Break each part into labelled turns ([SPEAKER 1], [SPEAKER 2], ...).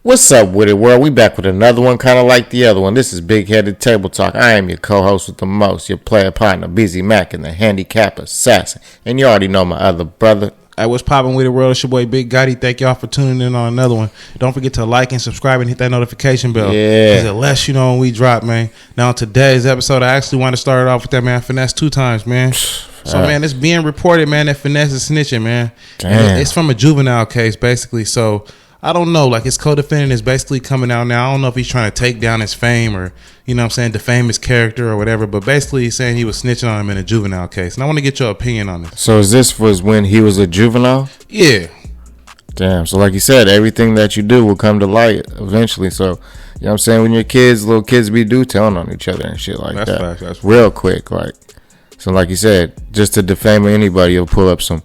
[SPEAKER 1] What's up with it, world? We back with another one kind of like the other one. This is Bigheaded Table Talk. I am your co-host with the most, your player partner, Busy Mac, and the handicap assassin. And you already know my other brother.
[SPEAKER 2] Hey, what's poppin' with it, world? It's your boy Bigheaded. Thank y'all for tuning in on another one. Don't forget to like and subscribe and hit that notification bell.
[SPEAKER 1] Yeah.
[SPEAKER 2] Because it lets you know when we drop, man. Now, today's episode, I actually want to start it off with that, man, FINESE2TYMES, man. So, man, it's being reported, man, that Finesse is snitching, man.
[SPEAKER 1] Damn.
[SPEAKER 2] It's from a juvenile case, basically. So, I don't know. Like, his co-defendant is basically coming out now. I don't know if he's trying to take down his fame or, you know what I'm saying, defame his character or whatever. But basically, he's saying he was snitching on him in a juvenile case. And I want to get your opinion on this.
[SPEAKER 1] So this was when he was a juvenile?
[SPEAKER 2] Yeah.
[SPEAKER 1] Damn. So like you said, everything that you do will come to light eventually. So, you know what I'm saying? When your kids, little kids be telling on each other and shit like
[SPEAKER 2] That's
[SPEAKER 1] that.
[SPEAKER 2] facts. That's
[SPEAKER 1] real quick. Like, so like you said, just to defame anybody, you'll pull up some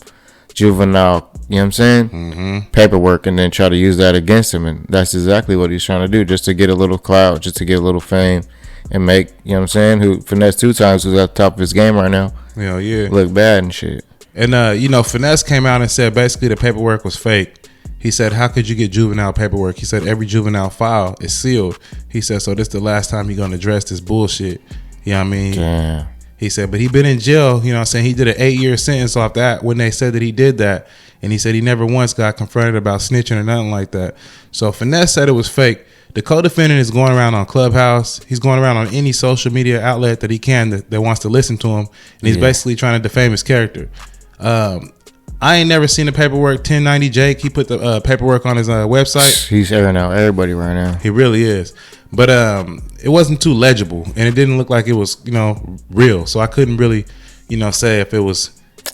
[SPEAKER 1] juvenile, you know what I'm saying?
[SPEAKER 2] Mm-hmm.
[SPEAKER 1] Paperwork and then try to use that against him. And that's exactly what he's trying to do, just to get a little clout, just to get a little fame and make, you know what I'm saying, who FINESE2TYMES, who's at the top of his game right now,
[SPEAKER 2] Hell yeah.
[SPEAKER 1] look bad and shit.
[SPEAKER 2] And, you know, Finesse came out and said basically the paperwork was fake. He said, how could you get juvenile paperwork? He said, every juvenile file is sealed. He said, so this is the last time you're going to address this bullshit. You know what I mean?
[SPEAKER 1] Damn.
[SPEAKER 2] He said, but he been in jail, you know what I'm saying? He did an 8-year sentence off that when they said that he did that. And he said he never once got confronted about snitching or nothing like that. So Finesse said it was fake. The co-defendant is going around on Clubhouse. He's going around on any social media outlet that he can that wants to listen to him. And he's basically trying to defame his character. I ain't never seen the paperwork. 1090 Jake, he put the paperwork on his website.
[SPEAKER 1] He's airing out everybody right now.
[SPEAKER 2] He really is. But it wasn't too legible, and it didn't look like it was, you know, real. So I couldn't really, you know, say if it was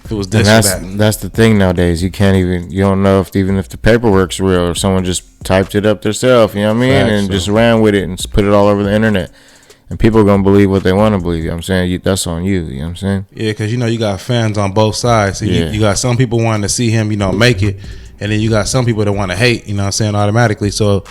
[SPEAKER 2] this or that.
[SPEAKER 1] That's the thing nowadays. You don't know if even if the paperwork's real or someone just typed it up themselves, you know what I mean?
[SPEAKER 2] Facts,
[SPEAKER 1] and
[SPEAKER 2] so.
[SPEAKER 1] just ran with it and put it all over the internet. And people are going to believe what they want to believe. You know what I'm saying? That's on you. You know what I'm saying?
[SPEAKER 2] Yeah, because, you know, you got fans on both sides. So you got some people wanting to see him, you know, make it. And then you got some people that want to hate, you know what I'm saying, automatically. So,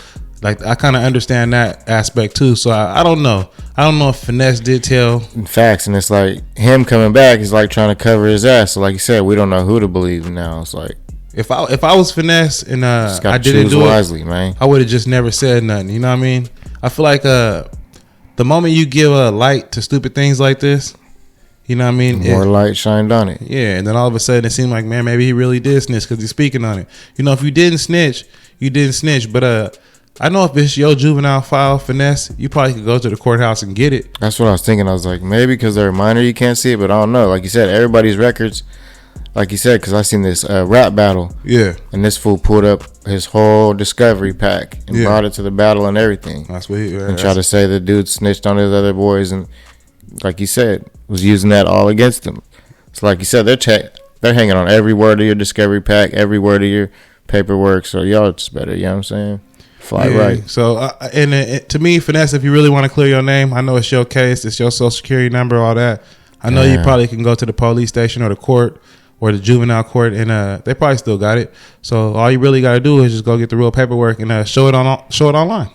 [SPEAKER 2] like, I kind of understand that aspect, too. So, I don't know. I don't know if Finesse did tell.
[SPEAKER 1] In facts. And it's like him coming back is like trying to cover his ass. So, like you said, we don't know who to believe now. It's like.
[SPEAKER 2] If I was Finesse and I didn't
[SPEAKER 1] choose
[SPEAKER 2] do
[SPEAKER 1] wisely,
[SPEAKER 2] it,
[SPEAKER 1] man.
[SPEAKER 2] I would have just never said nothing. You know what I mean? I feel like the moment you give a light to stupid things like this, you know what I mean?
[SPEAKER 1] More light shined on it.
[SPEAKER 2] Yeah, and then all of a sudden it seemed like, man, maybe he really did snitch because he's speaking on it. You know, if you didn't snitch, you didn't snitch. But I know if it's your juvenile file, Finesse, you probably could go to the courthouse and get it.
[SPEAKER 1] That's what I was thinking. I was like, maybe because they're a minor, you can't see it, but I don't know. Like you said, everybody's records, like you said, because I seen this rap battle.
[SPEAKER 2] Yeah.
[SPEAKER 1] And this fool pulled up his whole discovery pack and brought it to the battle and everything.
[SPEAKER 2] That's what he
[SPEAKER 1] and tried to say the dude snitched on his other boys and, like you said, was using that all against him. So like you said, they're hanging on every word of your discovery pack, every word of your paperwork. So y'all just better, you know what I'm saying? Fly right.
[SPEAKER 2] So, to me, Finesse, if you really want to clear your name, I know it's your case, it's your social security number, all that. I know you probably can go to the police station or the court or the juvenile court, and they probably still got it. So all you really got to do is just go get the real paperwork and show it online,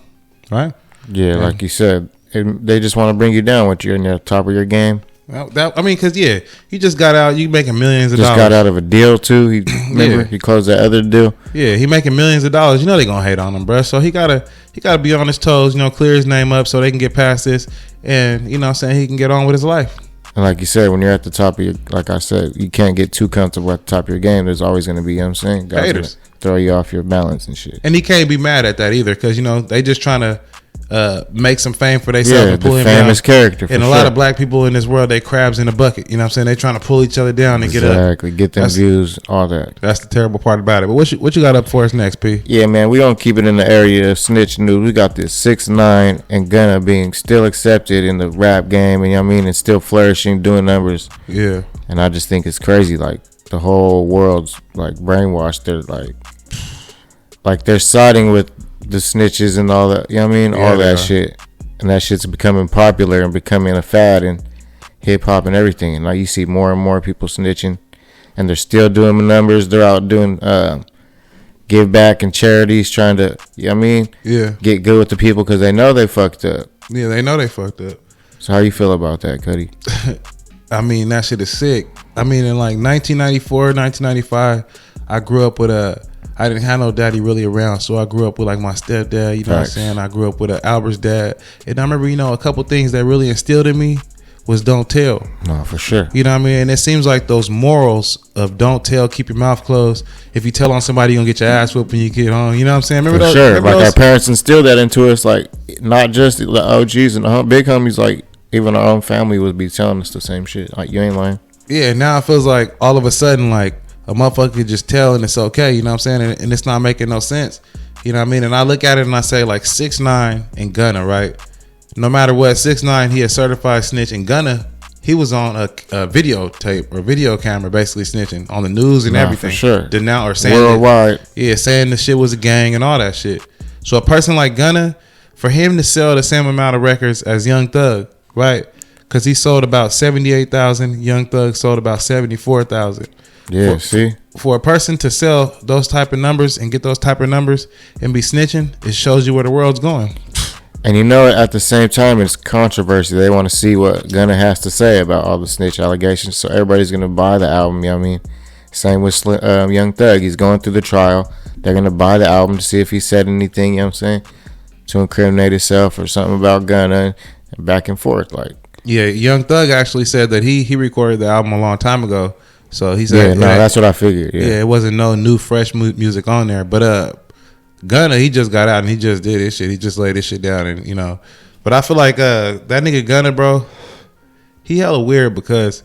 [SPEAKER 2] right?
[SPEAKER 1] Yeah, like you said, they just want to bring you down when you're in the top of your game.
[SPEAKER 2] Well, because he just got out. You making millions of dollars.
[SPEAKER 1] Just got out of a deal too. He closed that other deal.
[SPEAKER 2] Yeah, he making millions of dollars. You know they gonna hate on him, bro. So he gotta be on his toes. You know, clear his name up so they can get past this, and you know what I'm saying, he can get on with his life.
[SPEAKER 1] And like you said, when you're at the top of your, like I said, you can't get too comfortable at the top of your game. There's always going to be, you know what I'm saying, guys
[SPEAKER 2] haters
[SPEAKER 1] throw you off your balance and shit.
[SPEAKER 2] And he can't be mad at that either, because, you know, they just trying to make some fame for themselves and pull him down.
[SPEAKER 1] Famous character.
[SPEAKER 2] And a lot of black people in this world, they crabs in a bucket. You know what I'm saying? They trying to pull each other down and get up.
[SPEAKER 1] Exactly. Get them views, all that.
[SPEAKER 2] That's the terrible part about it. But what you got up for us next, P?
[SPEAKER 1] Yeah, man, we don't keep it in the area of snitch news. We got this 6ix9ine and Gunna being still accepted in the rap game, and you know what I mean, and still flourishing, doing numbers.
[SPEAKER 2] Yeah.
[SPEAKER 1] And I just think it's crazy. Like the whole world's like brainwashed. They're like they're siding with the snitches and all that. You know what I mean? All that shit. And that shit's becoming popular and becoming a fad in hip hop and everything. And now you see more and more people snitching, and they're still doing the numbers. They're out doing give back and charities, trying to, you know what I mean?
[SPEAKER 2] Yeah.
[SPEAKER 1] Get good with the people because they know they fucked up.
[SPEAKER 2] Yeah, they know they fucked up.
[SPEAKER 1] So how you feel about that, Cuddy?
[SPEAKER 2] I mean, that shit is sick. I mean, in like 1994, 1995, I grew up with I didn't have no daddy really around, so I grew up with like my stepdad. You know what I'm saying? I grew up with Albert's dad, and I remember, you know, a couple things that really instilled in me was don't tell.
[SPEAKER 1] No, for sure.
[SPEAKER 2] You know what I mean? And it seems like those morals of don't tell, keep your mouth closed. If you tell on somebody, you're gonna get your ass whooped when you get home. You know what I'm saying? Remember
[SPEAKER 1] for
[SPEAKER 2] those?
[SPEAKER 1] Sure.
[SPEAKER 2] Remember
[SPEAKER 1] like
[SPEAKER 2] those?
[SPEAKER 1] Our parents instilled that into us. Like not just the OGs and the big homies. Like even our own family would be telling us the same shit. Like you ain't lying.
[SPEAKER 2] Yeah. Now it feels like all of a sudden, like a motherfucker could just tell and it's okay. You know what I'm saying? And it's not making no sense. You know what I mean? And I look at it and I say like 6ix9ine and Gunna, right? No matter what, 6ix9ine, he a certified snitch, and Gunna, he was on a videotape or video camera basically snitching on the news and everything.
[SPEAKER 1] For sure.
[SPEAKER 2] Or saying
[SPEAKER 1] worldwide.
[SPEAKER 2] Saying the shit was a gang and all that shit. So a person like Gunna, for him to sell the same amount of records as Young Thug, right? Because he sold about 78,000. Young Thug sold about 74,000.
[SPEAKER 1] Yeah,
[SPEAKER 2] For a person to sell those type of numbers and get those type of numbers and be snitching, it shows you where the world's going.
[SPEAKER 1] And you know, at the same time, it's controversy. They want to see what Gunna has to say about all the snitch allegations. So everybody's going to buy the album, you know what I mean? Same with Young Thug. He's going through the trial. They're going to buy the album to see if he said anything, you know what I'm saying, to incriminate himself or something about Gunna, and back and forth. Like,
[SPEAKER 2] yeah, Young Thug actually said that he recorded the album a long time ago. So he said,
[SPEAKER 1] that's what I figured. Yeah,
[SPEAKER 2] it wasn't no new, fresh music on there. But Gunna, he just got out and he just did this shit. He just laid this shit down, and you know. But I feel like that nigga Gunna, bro, he hella weird because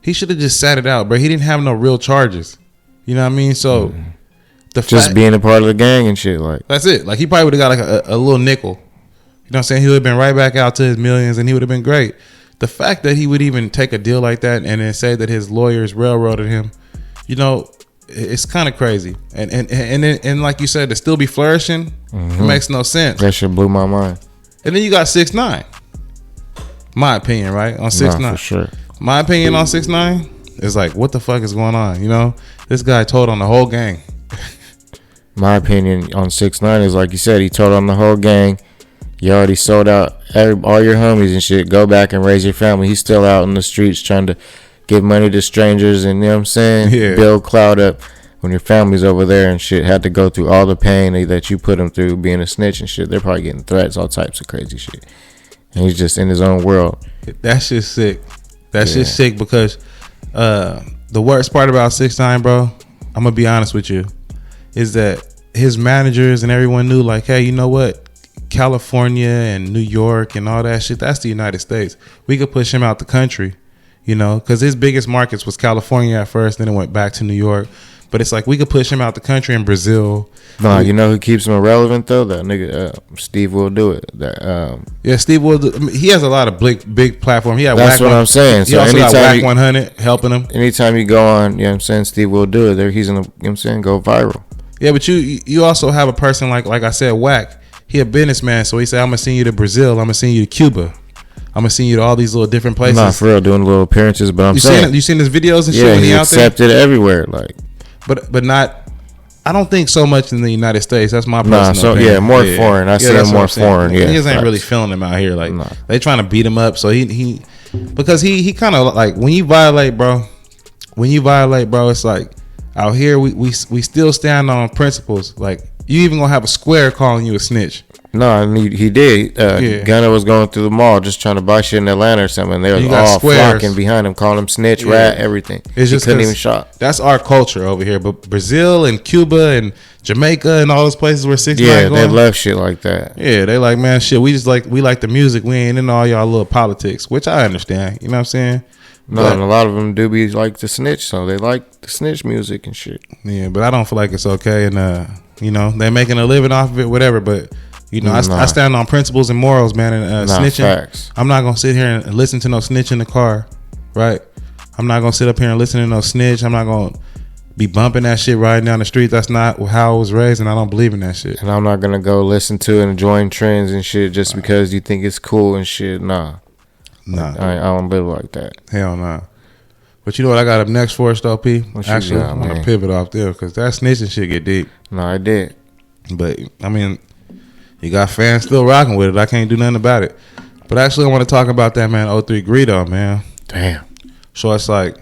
[SPEAKER 2] he should have just sat it out, bro. He didn't have no real charges. You know what I mean? So
[SPEAKER 1] just being a part of the gang and shit, like
[SPEAKER 2] that's it. Like he probably would have got like a little nickel. You know what I'm saying? He would have been right back out to his millions, and he would have been great. The fact that he would even take a deal like that and then say that his lawyers railroaded him, you know, it's kind of crazy. And like you said, to still be flourishing, it makes no sense.
[SPEAKER 1] That shit blew my mind.
[SPEAKER 2] And then you got 6ix9ine. My opinion, right? On 6ix9ine.
[SPEAKER 1] Nah, for sure.
[SPEAKER 2] My opinion on 6ix9ine is like, what the fuck is going on? You know, this guy told on the whole gang.
[SPEAKER 1] My opinion on 6ix9ine is like you said, he told on the whole gang. You already sold out all your homies and shit. Go back and raise your family. He's still out in the streets trying to give money to strangers and, you know what I'm saying?
[SPEAKER 2] Yeah.
[SPEAKER 1] Build clout up when your family's over there and shit. Had to go through all the pain that you put them through being a snitch and shit. They're probably getting threats, all types of crazy shit. And he's just in his own world.
[SPEAKER 2] That shit's sick. That shit's sick because the worst part about 6ix9ine, bro, I'm going to be honest with you, is that his managers and everyone knew like, hey, you know what? California and New York and all that shit, that's the United States. We could push him out the country, you know, because his biggest markets was California at first, then it went back to New York. But it's like we could push him out the country in Brazil.
[SPEAKER 1] No, you know who keeps him irrelevant though? That nigga Steve will do it.
[SPEAKER 2] Steve will. He has a lot of big platform. He had
[SPEAKER 1] that's what I'm saying.
[SPEAKER 2] He also got Whack 100 helping him.
[SPEAKER 1] Anytime you go on, you know what I'm saying, Steve will do it. There, he's in the, you know what I'm saying, go viral.
[SPEAKER 2] Yeah, but you also have a person like I said, Whack. He a businessman, so he said, I'm gonna send you to Brazil. I'm gonna send you to Cuba. I'm gonna send you to all these little different places.
[SPEAKER 1] Not for real, doing little appearences, but
[SPEAKER 2] you seen his videos and shit when he out there?
[SPEAKER 1] Yeah, accepted everywhere, like.
[SPEAKER 2] But not. I don't think so much in the United States. That's my personal opinion.
[SPEAKER 1] Yeah, more foreign. I see him more foreign. Yeah,
[SPEAKER 2] niggas ain't really feeling him out here. Like they trying to beat him up. So he because he kind of like when you violate, bro. It's like out here we still stand on principles. Like you even gonna have a square calling you a snitch.
[SPEAKER 1] No, I mean, he did. Gunna was going through the mall just trying to buy shit in Atlanta or something. They was all flocking behind him, calling him snitch, rat, everything.
[SPEAKER 2] It's just
[SPEAKER 1] couldn't even shop.
[SPEAKER 2] That's our culture over here. But Brazil and Cuba and Jamaica and all those places where 6ix9ine
[SPEAKER 1] going, they love shit like that.
[SPEAKER 2] Yeah, they like, man, shit. We like the music. We ain't into all y'all little politics, which I understand. You know what I'm saying?
[SPEAKER 1] No, and a lot of them do be like the snitch, so they like the snitch music and shit.
[SPEAKER 2] Yeah, but I don't feel like it's okay, and you know, they're making a living off of it, whatever. But you know, I stand on principles and morals, man. And snitching,
[SPEAKER 1] facts.
[SPEAKER 2] I'm not gonna sit here and listen to no snitch in the car, right? I'm not gonna sit up here and listen to no snitch. I'm not gonna be bumping that shit riding down the street. That's not how I was raised, and I don't believe in that shit.
[SPEAKER 1] And I'm not gonna go listen to and join trends and shit just because you think it's cool and shit. Nah. I don't live like that.
[SPEAKER 2] Hell nah. But you know what I got up next for us, though, P? Actually, I'm gonna pivot off there because that snitching shit get deep.
[SPEAKER 1] No, I did.
[SPEAKER 2] But I mean, you got fans still rocking with it. I can't do nothing about it. But actually, I want to talk about that man, 03 Greedo, man.
[SPEAKER 1] Damn.
[SPEAKER 2] So it's like,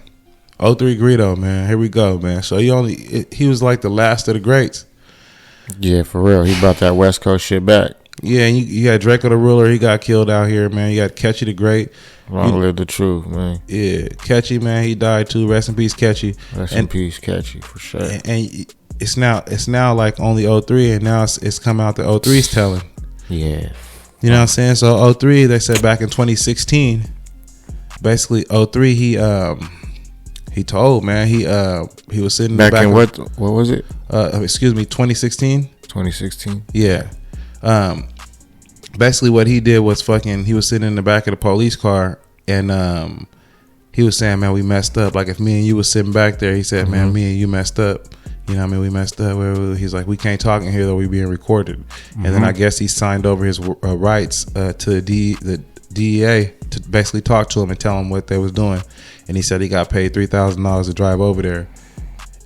[SPEAKER 2] 03 Greedo, man. Here we go, man. So he was like the last of the greats.
[SPEAKER 1] Yeah, for real. He brought that West Coast shit back.
[SPEAKER 2] Yeah, and you got Draco the Ruler. He got killed out here, man. You got Catchy the Great.
[SPEAKER 1] Long live the truth, man.
[SPEAKER 2] Yeah, Catchy, man. He died too. Rest in peace, Catchy.
[SPEAKER 1] Rest in peace, Catchy, for sure.
[SPEAKER 2] And it's now like only 03, and now it's come out that 03's telling.
[SPEAKER 1] Yeah.
[SPEAKER 2] You know what I'm saying? So 03, they said back in 2016, basically 03, he told, man, he was sitting
[SPEAKER 1] back in what was it?
[SPEAKER 2] 2016.
[SPEAKER 1] 2016.
[SPEAKER 2] Yeah. Basically what he did was he was sitting in the back of the police car, and he was saying, man, we messed up. Like if me and you was sitting back there, he said, man, me and you messed up. You know what I mean? We messed up. He's like, we can't talk in here though. We being recorded. And then I guess he signed over his rights to the DEA to basically talk to him and tell him what they was doing. And he said he got paid $3,000 to drive over there.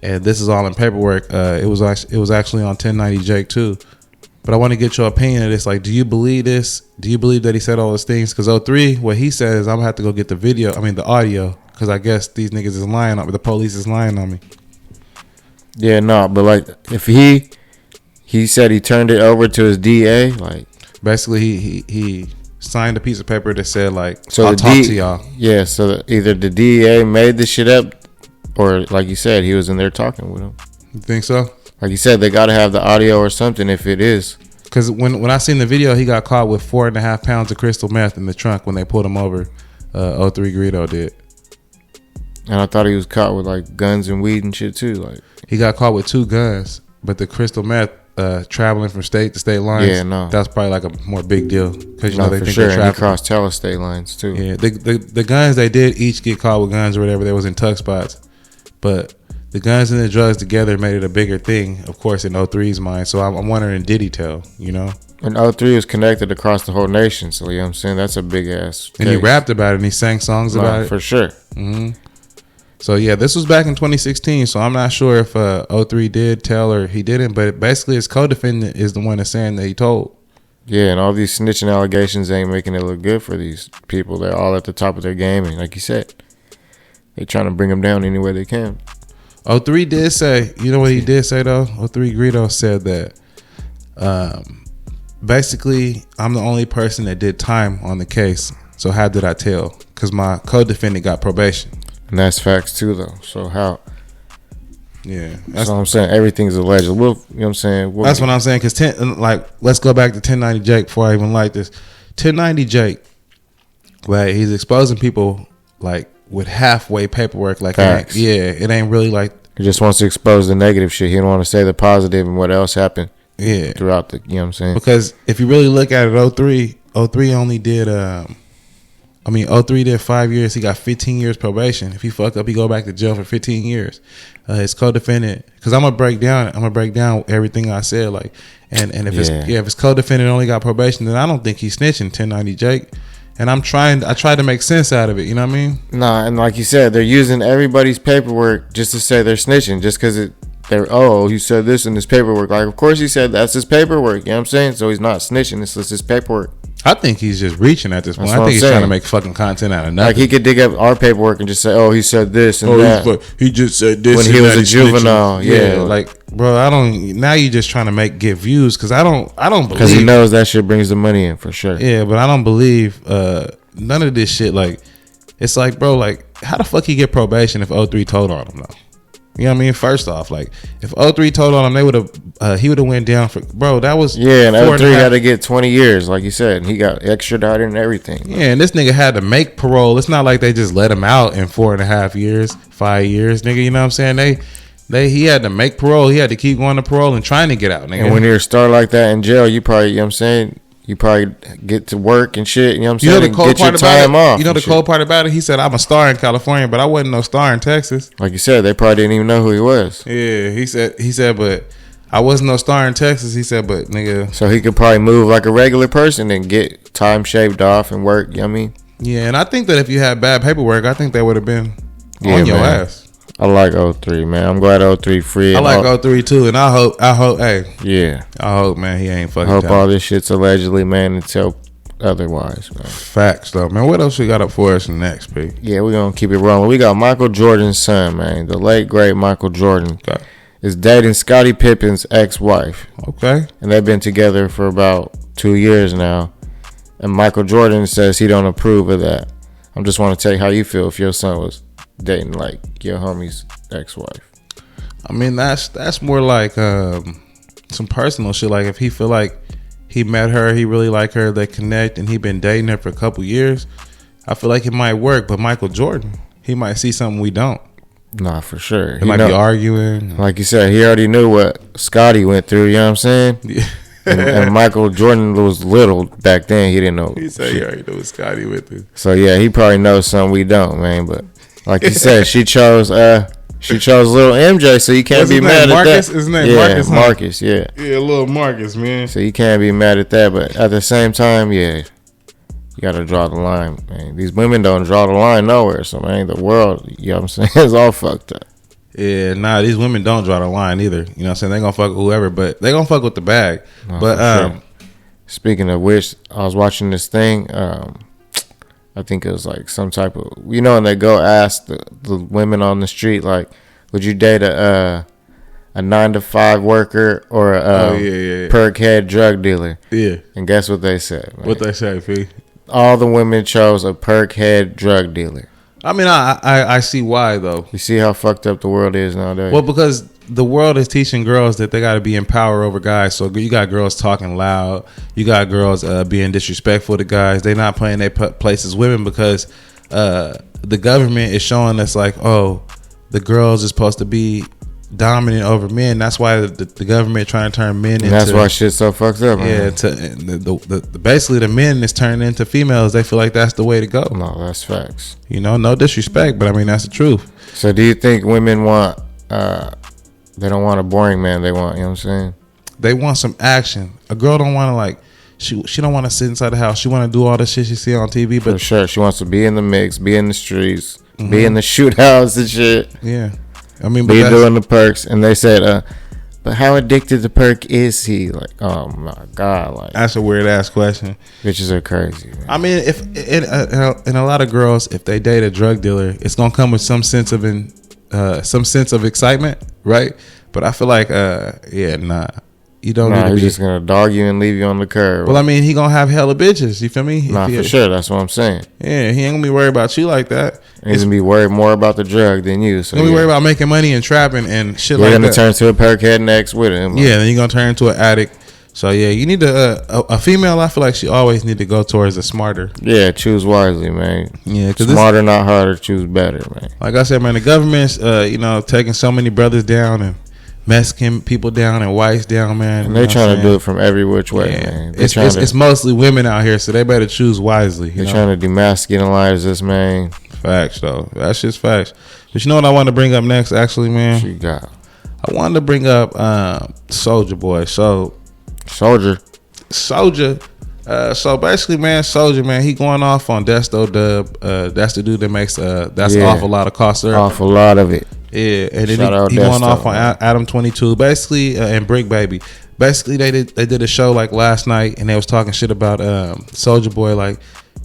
[SPEAKER 2] And this is all in paperwork. It was actually on 1090 Jake too. But I want to get your opinion of this. Like, do you believe this? Do you believe that he said all those things? Because 03, what he says, I'm gonna have to go get the audio, because I guess these niggas is lying on me. The police is lying on me.
[SPEAKER 1] Yeah, no, but like if he said he turned it over to his DA, like
[SPEAKER 2] basically he signed a piece of paper that said like,
[SPEAKER 1] so
[SPEAKER 2] I'll talk to y'all.
[SPEAKER 1] Yeah, so either the DEA made this shit up, or like you said, he was in there talking with him.
[SPEAKER 2] You think so?
[SPEAKER 1] Like you said, they got to have the audio or something if it is.
[SPEAKER 2] Because when I seen the video, he got caught with 4.5 pounds of crystal meth in the trunk when they pulled him over. 03 Greedo did.
[SPEAKER 1] And I thought he was caught with like guns and weed and shit too. Like
[SPEAKER 2] he got caught with 2 guns, but the crystal meth traveling from state to state lines.
[SPEAKER 1] Yeah, no,
[SPEAKER 2] that's probably like a more big deal, because
[SPEAKER 1] they think sure. And he crossed telestate lines too.
[SPEAKER 2] Yeah, the guns, they did each get caught with guns or whatever. They was in tuck spots, but the guns and the drugs together made it a bigger thing, of course, in 03's mind. So I'm wondering, did he tell? You know.
[SPEAKER 1] And 03 was connected across the whole nation, so you know what I'm saying, that's a big ass case.
[SPEAKER 2] And he rapped about it, and he sang songs about it
[SPEAKER 1] for sure.
[SPEAKER 2] Mm-hmm. So yeah, this was back in 2016. So I'm not sure if 03 did tell or he didn't, but basically his co-defendant is the one that's saying that he told.
[SPEAKER 1] Yeah, and all these snitching allegations ain't making it look good for these people. They're all at the top of their game, and like you said, they're trying to bring them down any way they can.
[SPEAKER 2] 03 did say, you know what he did say though? 03 Greedo said that basically I'm the only person that did time on the case. So how did I tell? Because my co-defendant got probation.
[SPEAKER 1] And that's facts too though. So how?
[SPEAKER 2] Yeah.
[SPEAKER 1] That's what I'm saying. Everything's alleged. You know what I'm saying?
[SPEAKER 2] That's what I'm saying. Because let's go back to 1090 Jake before I even like this. 1090 Jake, right? He's exposing people like with halfway paperwork, like it ain't really like.
[SPEAKER 1] He just wants to expose the negative shit. He don't want to say the positive and what else happened.
[SPEAKER 2] Yeah,
[SPEAKER 1] throughout the, you know what I'm saying?
[SPEAKER 2] Because if you really look at it, 03 only did 03 did 5 years. He got 15 years probation. If he fuck up, he go back to jail for 15 years. His co-defendant, because I'm gonna break down everything I said, like, and if his co-defendant only got probation, then I don't think he's snitching. 1090 Jake. And I tried to make sense out of it. You know what I mean?
[SPEAKER 1] Nah, and like you said, they're using everybody's paperwork just to say they're snitching, just because he said this in his paperwork. Like, of course he said that's his paperwork. You know what I'm saying? So he's not snitching. It's just his paperwork.
[SPEAKER 2] I think he's just reaching at this point. I think he's trying to make fucking content out of nothing.
[SPEAKER 1] Like, he could dig up our paperwork and just say, oh, he said this and that.
[SPEAKER 2] He just said this
[SPEAKER 1] when he was a juvenile. Yeah,
[SPEAKER 2] like, bro, I don't. Now you just trying to get views, because I don't believe,
[SPEAKER 1] because he knows that shit brings the money in for sure.
[SPEAKER 2] Yeah, but I don't believe none of this shit. Like, it's like, bro, like, how the fuck he get probation if 03 told on him though? You know what I mean? First off, like, if 03 told on him, he would have went down for, bro, that was,
[SPEAKER 1] and 03 had to get 20 years, like you said, and he got extradited and everything.
[SPEAKER 2] Yeah, and this nigga had to make parole. It's not like they just let him out in 4.5 years, 5 years, nigga. You know what I'm saying? He had to make parole. He had to keep going to parole and trying to get out, nigga.
[SPEAKER 1] And when you're a star like that in jail, you probably, you know what I'm saying, you probably get to work and shit. You know what I'm saying?
[SPEAKER 2] You know the cold part about it? You know the
[SPEAKER 1] shit.
[SPEAKER 2] Cold part about it? He said, I'm a star in California, but I wasn't no star in Texas.
[SPEAKER 1] Like you said, they probably didn't even know who he was.
[SPEAKER 2] Yeah, he said, but I wasn't no star in Texas. He said, but nigga.
[SPEAKER 1] So he could probably move like a regular person and get time shaved off and work. You know what I mean?
[SPEAKER 2] Yeah, and I think that if you had bad paperwork, I think they would have been on your ass.
[SPEAKER 1] I like 03, man. I'm glad 03 free.
[SPEAKER 2] I like 03 too, and I hope, hey.
[SPEAKER 1] Yeah.
[SPEAKER 2] I hope, man, he ain't fucking
[SPEAKER 1] I hope all this shit's allegedly, man, until otherwise, man.
[SPEAKER 2] Facts, though, man. What else we got up for us next, P?
[SPEAKER 1] Yeah, we're going to keep it rolling. We got Michael Jordan's son, man. The late, great Michael Jordan is dating Scottie Pippen's ex-wife.
[SPEAKER 2] Okay.
[SPEAKER 1] And they've been together for about 2 years now. And Michael Jordan says he don't approve of that. I just want to tell you how you feel if your son was dating, like, your homie's ex-wife.
[SPEAKER 2] I mean, that's more like some personal shit. Like, if he feel like he met her, he really like her, they connect, and he been dating her for a couple years, I feel like it might work. But Michael Jordan, he might see something we don't.
[SPEAKER 1] Nah, for sure.
[SPEAKER 2] They might be arguing.
[SPEAKER 1] Like you said, he already knew what Scottie went through, you know what I'm saying?
[SPEAKER 2] Yeah.
[SPEAKER 1] and Michael Jordan was little back then. He didn't know.
[SPEAKER 2] He said he already knew what Scottie went through.
[SPEAKER 1] So, yeah, he probably knows something we don't, man. But like you said, she chose little MJ, so you can't be mad at that.
[SPEAKER 2] His name Marcus?
[SPEAKER 1] Marcus, yeah.
[SPEAKER 2] Yeah, little Marcus, man.
[SPEAKER 1] So you can't be mad at that. But at the same time, yeah, you got to draw the line, man. These women don't draw the line nowhere. So, man, the world, you know what I'm saying, is all fucked up.
[SPEAKER 2] Yeah, nah, these women don't draw the line either. You know what I'm saying? They gonna fuck with whoever, but they gonna fuck with the bag.
[SPEAKER 1] No,
[SPEAKER 2] but
[SPEAKER 1] sure. Speaking of which, I was watching this thing. I think it was like some type of, you know, and they go ask the women on the street, like, would you date a 9-to-5 worker or a perk head drug dealer?
[SPEAKER 2] Yeah.
[SPEAKER 1] And guess what they said, man?
[SPEAKER 2] What they say, P?
[SPEAKER 1] All the women chose a perk head drug dealer.
[SPEAKER 2] I mean, I see why, though.
[SPEAKER 1] You see how fucked up the world is nowadays?
[SPEAKER 2] Well, because the world is teaching girls that they got to be in power over guys. So you got girls talking loud. You got girls being disrespectful to guys. They not playing their place as women because the government is showing us like, oh, the girls are supposed to be dominant over men. That's why the government trying to turn men into.
[SPEAKER 1] And that's why shit's so fucked up.
[SPEAKER 2] Yeah, basically the men is turning into females. They feel like that's the way to go.
[SPEAKER 1] No, that's facts.
[SPEAKER 2] You know, no disrespect, but I mean that's the truth.
[SPEAKER 1] So do you think women want? They don't want a boring man. They want, you know what I'm saying?
[SPEAKER 2] They want some action. A girl don't want to like. She don't want to sit inside the house. She want to do all the shit she see on TV. But
[SPEAKER 1] for sure, she wants to be in the mix, be in the streets, be in the shootouts and shit.
[SPEAKER 2] Yeah. I mean,
[SPEAKER 1] be doing the perks, and they said, but how addicted to perk is he? Like, oh my god, like
[SPEAKER 2] that's a weird ass question.
[SPEAKER 1] Bitches are crazy, man.
[SPEAKER 2] I mean, if in a lot of girls, if they date a drug dealer, it's gonna come with some sense of excitement, right? But I feel like, you don't.
[SPEAKER 1] Nah, he's just gonna dog you and leave you on the curb.
[SPEAKER 2] Well, I mean, he gonna have hella bitches. You feel me?
[SPEAKER 1] Nah, for sure. That's what I'm saying.
[SPEAKER 2] Yeah, he ain't gonna be worried about you like that.
[SPEAKER 1] He's gonna be worried more about the drug than you. So
[SPEAKER 2] he's gonna be worried about making money and trapping and shit like that.
[SPEAKER 1] You're gonna turn to a perkhead next with him.
[SPEAKER 2] Yeah, then you're gonna turn into an addict. So yeah, you need a female. I feel like she always need to go towards the smarter.
[SPEAKER 1] Yeah, choose wisely, man.
[SPEAKER 2] Yeah,
[SPEAKER 1] smarter, not harder. Choose better, man.
[SPEAKER 2] Like I said, man, the government's taking so many brothers down and Mexican people down and whites down, man.
[SPEAKER 1] And they're trying to do it from every which way, man.
[SPEAKER 2] It's mostly women out here, so they better choose wisely.
[SPEAKER 1] They're trying to demasculinize this, man.
[SPEAKER 2] Facts, though. That's just facts. But you know what I want to bring up next, actually, man?
[SPEAKER 1] What you got?
[SPEAKER 2] I wanted to bring up Soulja Boy.
[SPEAKER 1] Soulja.
[SPEAKER 2] So basically, man, Soulja, man, he going off on Desto Dub. That's the dude that makes awful lot of cost.
[SPEAKER 1] Awful lot of it.
[SPEAKER 2] Yeah, and then he went off on Adam 22, basically, and Brick Baby. Basically, they did a show like last night, and they was talking shit about Soulja Boy. Like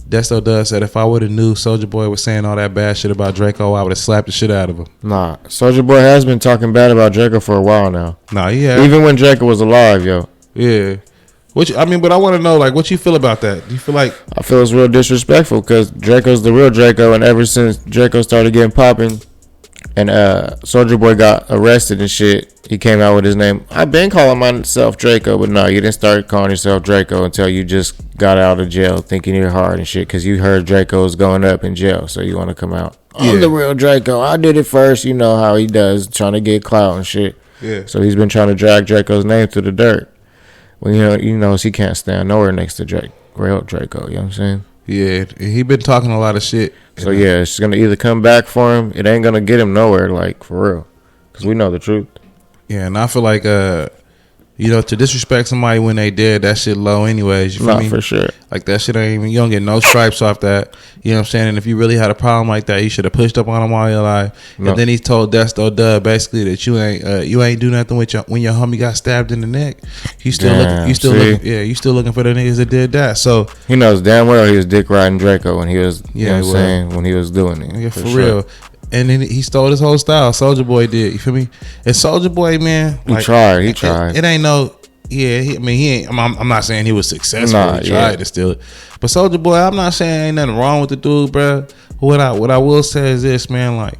[SPEAKER 2] Desto Dub said, if I would have knew Soulja Boy was saying all that bad shit about Draco, I would have slapped the shit out of him.
[SPEAKER 1] Nah, Soulja Boy has been talking bad about Draco for a while now.
[SPEAKER 2] Nah, yeah.
[SPEAKER 1] Even when Draco was alive, yo.
[SPEAKER 2] Yeah. But I want to know, like, what you feel about that? Do you feel like...
[SPEAKER 1] I feel it's real disrespectful because Draco's the real Draco, and ever since Draco started getting popping and Soulja Boy got arrested and shit, he came out with his name. I've been calling myself Draco, but no, you didn't start calling yourself Draco until you just got out of jail thinking you're hard and shit because you heard Draco was going up in jail, so you want to come out. I'm the real Draco. I did it first. You know how he does, trying to get clout and shit.
[SPEAKER 2] Yeah.
[SPEAKER 1] So he's been trying to drag Draco's name through the dirt. Well, you know, he can't stand nowhere next to real Draco. You know what I'm saying?
[SPEAKER 2] Yeah, he been talking a lot of shit.
[SPEAKER 1] So yeah, it's gonna either come back for him. It ain't gonna get him nowhere, like for real, because we know the truth.
[SPEAKER 2] Yeah, and I feel like to disrespect somebody when they dead, that shit low anyways. You feel me?
[SPEAKER 1] For sure.
[SPEAKER 2] Like that shit ain't even, you don't get no stripes off that. You know what I'm saying? And if you really had a problem like that, you should have pushed up on him all your life. No. And then he told Desto Dub basically that you ain't do nothing with when your homie got stabbed in the neck. You still looking for the niggas that did that. So
[SPEAKER 1] he knows damn well he was dick riding Draco when he was when he was doing it.
[SPEAKER 2] Yeah, for real. Sure. And then he stole his whole style. Soulja Boy did. You feel me? And Soulja Boy, man,
[SPEAKER 1] he tried. He tried.
[SPEAKER 2] It ain't no. Yeah, he ain't. I'm not saying he was successful. He tried to steal it. But Soulja Boy, I'm not saying ain't nothing wrong with the dude, bro. What I will say is this, man. Like,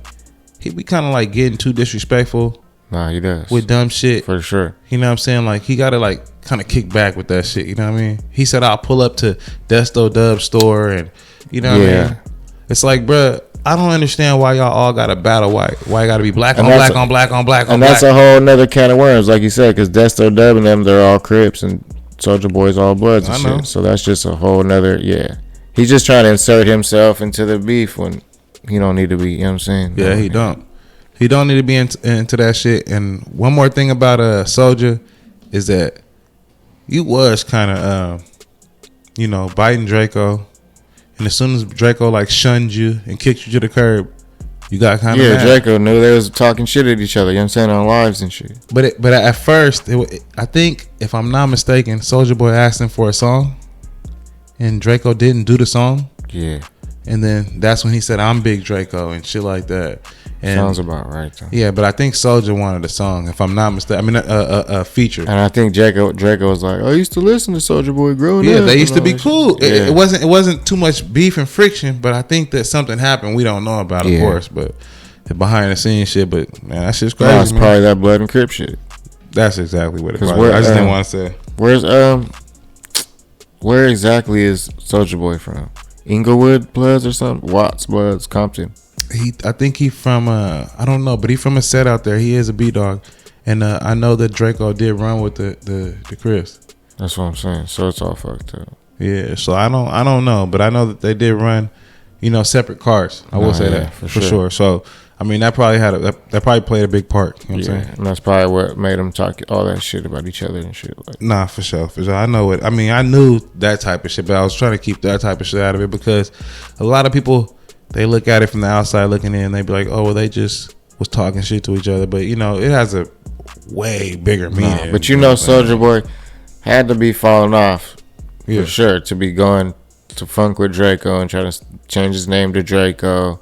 [SPEAKER 2] he be kind of like getting too disrespectful.
[SPEAKER 1] Nah, he does.
[SPEAKER 2] With dumb shit.
[SPEAKER 1] For sure.
[SPEAKER 2] You know what I'm saying? Like, he got to like kind of kick back with that shit. You know what I mean? He said, I'll pull up to Desto Dub's store and, you know what I mean? It's like, bro, I don't understand why y'all all got to battle. Why you got to be black on black on black on black on black. And
[SPEAKER 1] that's a whole nother can of worms, like you said, because Desto Dub and them, they're all Crips and Soulja Boy's all Bloods and shit. So that's just a whole nother, He's just trying to insert himself into the beef when he don't need to be, you know what I'm saying?
[SPEAKER 2] Yeah, he don't. He don't need to be into that shit. And one more thing about Soulja is that you was kind of, biting Draco. And as soon as Draco like shunned you and kicked you to the curb, you got kind of mad.
[SPEAKER 1] Draco knew they was talking shit at each other. You know what I'm saying, on lives and shit.
[SPEAKER 2] But at first, I think if I'm not mistaken, Soulja Boy asked him for a song, and Draco didn't do the song.
[SPEAKER 1] Yeah.
[SPEAKER 2] And then that's when he said, "I'm Big Draco" and shit like that. And
[SPEAKER 1] sounds about right, though.
[SPEAKER 2] Yeah, but I think Soulja wanted a song, if I'm not mistaken. I mean, a feature. And
[SPEAKER 1] I think Draco was like, I used to listen to Soulja Boy growing up.
[SPEAKER 2] Yeah, they used to be cool. It wasn't too much beef and friction, but I think that something happened we don't know about, of course. But the behind the scenes shit. But man, that shit's crazy.
[SPEAKER 1] It's probably that Blood and Crip shit.
[SPEAKER 2] That's exactly what it was. I just didn't want to say.
[SPEAKER 1] Where exactly is Soulja Boy from? Inglewood Bloods or something? Watts Bloods, Compton.
[SPEAKER 2] I think he from I don't know, but he from a set out there. He is a B-Dog, and I know that Draco did run with the Crips.
[SPEAKER 1] That's what I'm saying. So it's all fucked up.
[SPEAKER 2] Yeah. So I don't know, but I know that they did run, separate cars. I will say that for sure. So I mean, that probably that probably played a big part. You know what I'm saying?
[SPEAKER 1] And that's probably what made them talk all that shit about each other and shit. Like.
[SPEAKER 2] Nah, for sure. I know it. I mean, I knew that type of shit, but I was trying to keep that type of shit out of it because a lot of people. They look at it from the outside looking in. They be like, oh, well, they just was talking shit to each other. But, it has a way bigger meaning.
[SPEAKER 1] But Soulja Boy had to be falling off for sure to be going to funk with Draco and trying to change his name to Draco,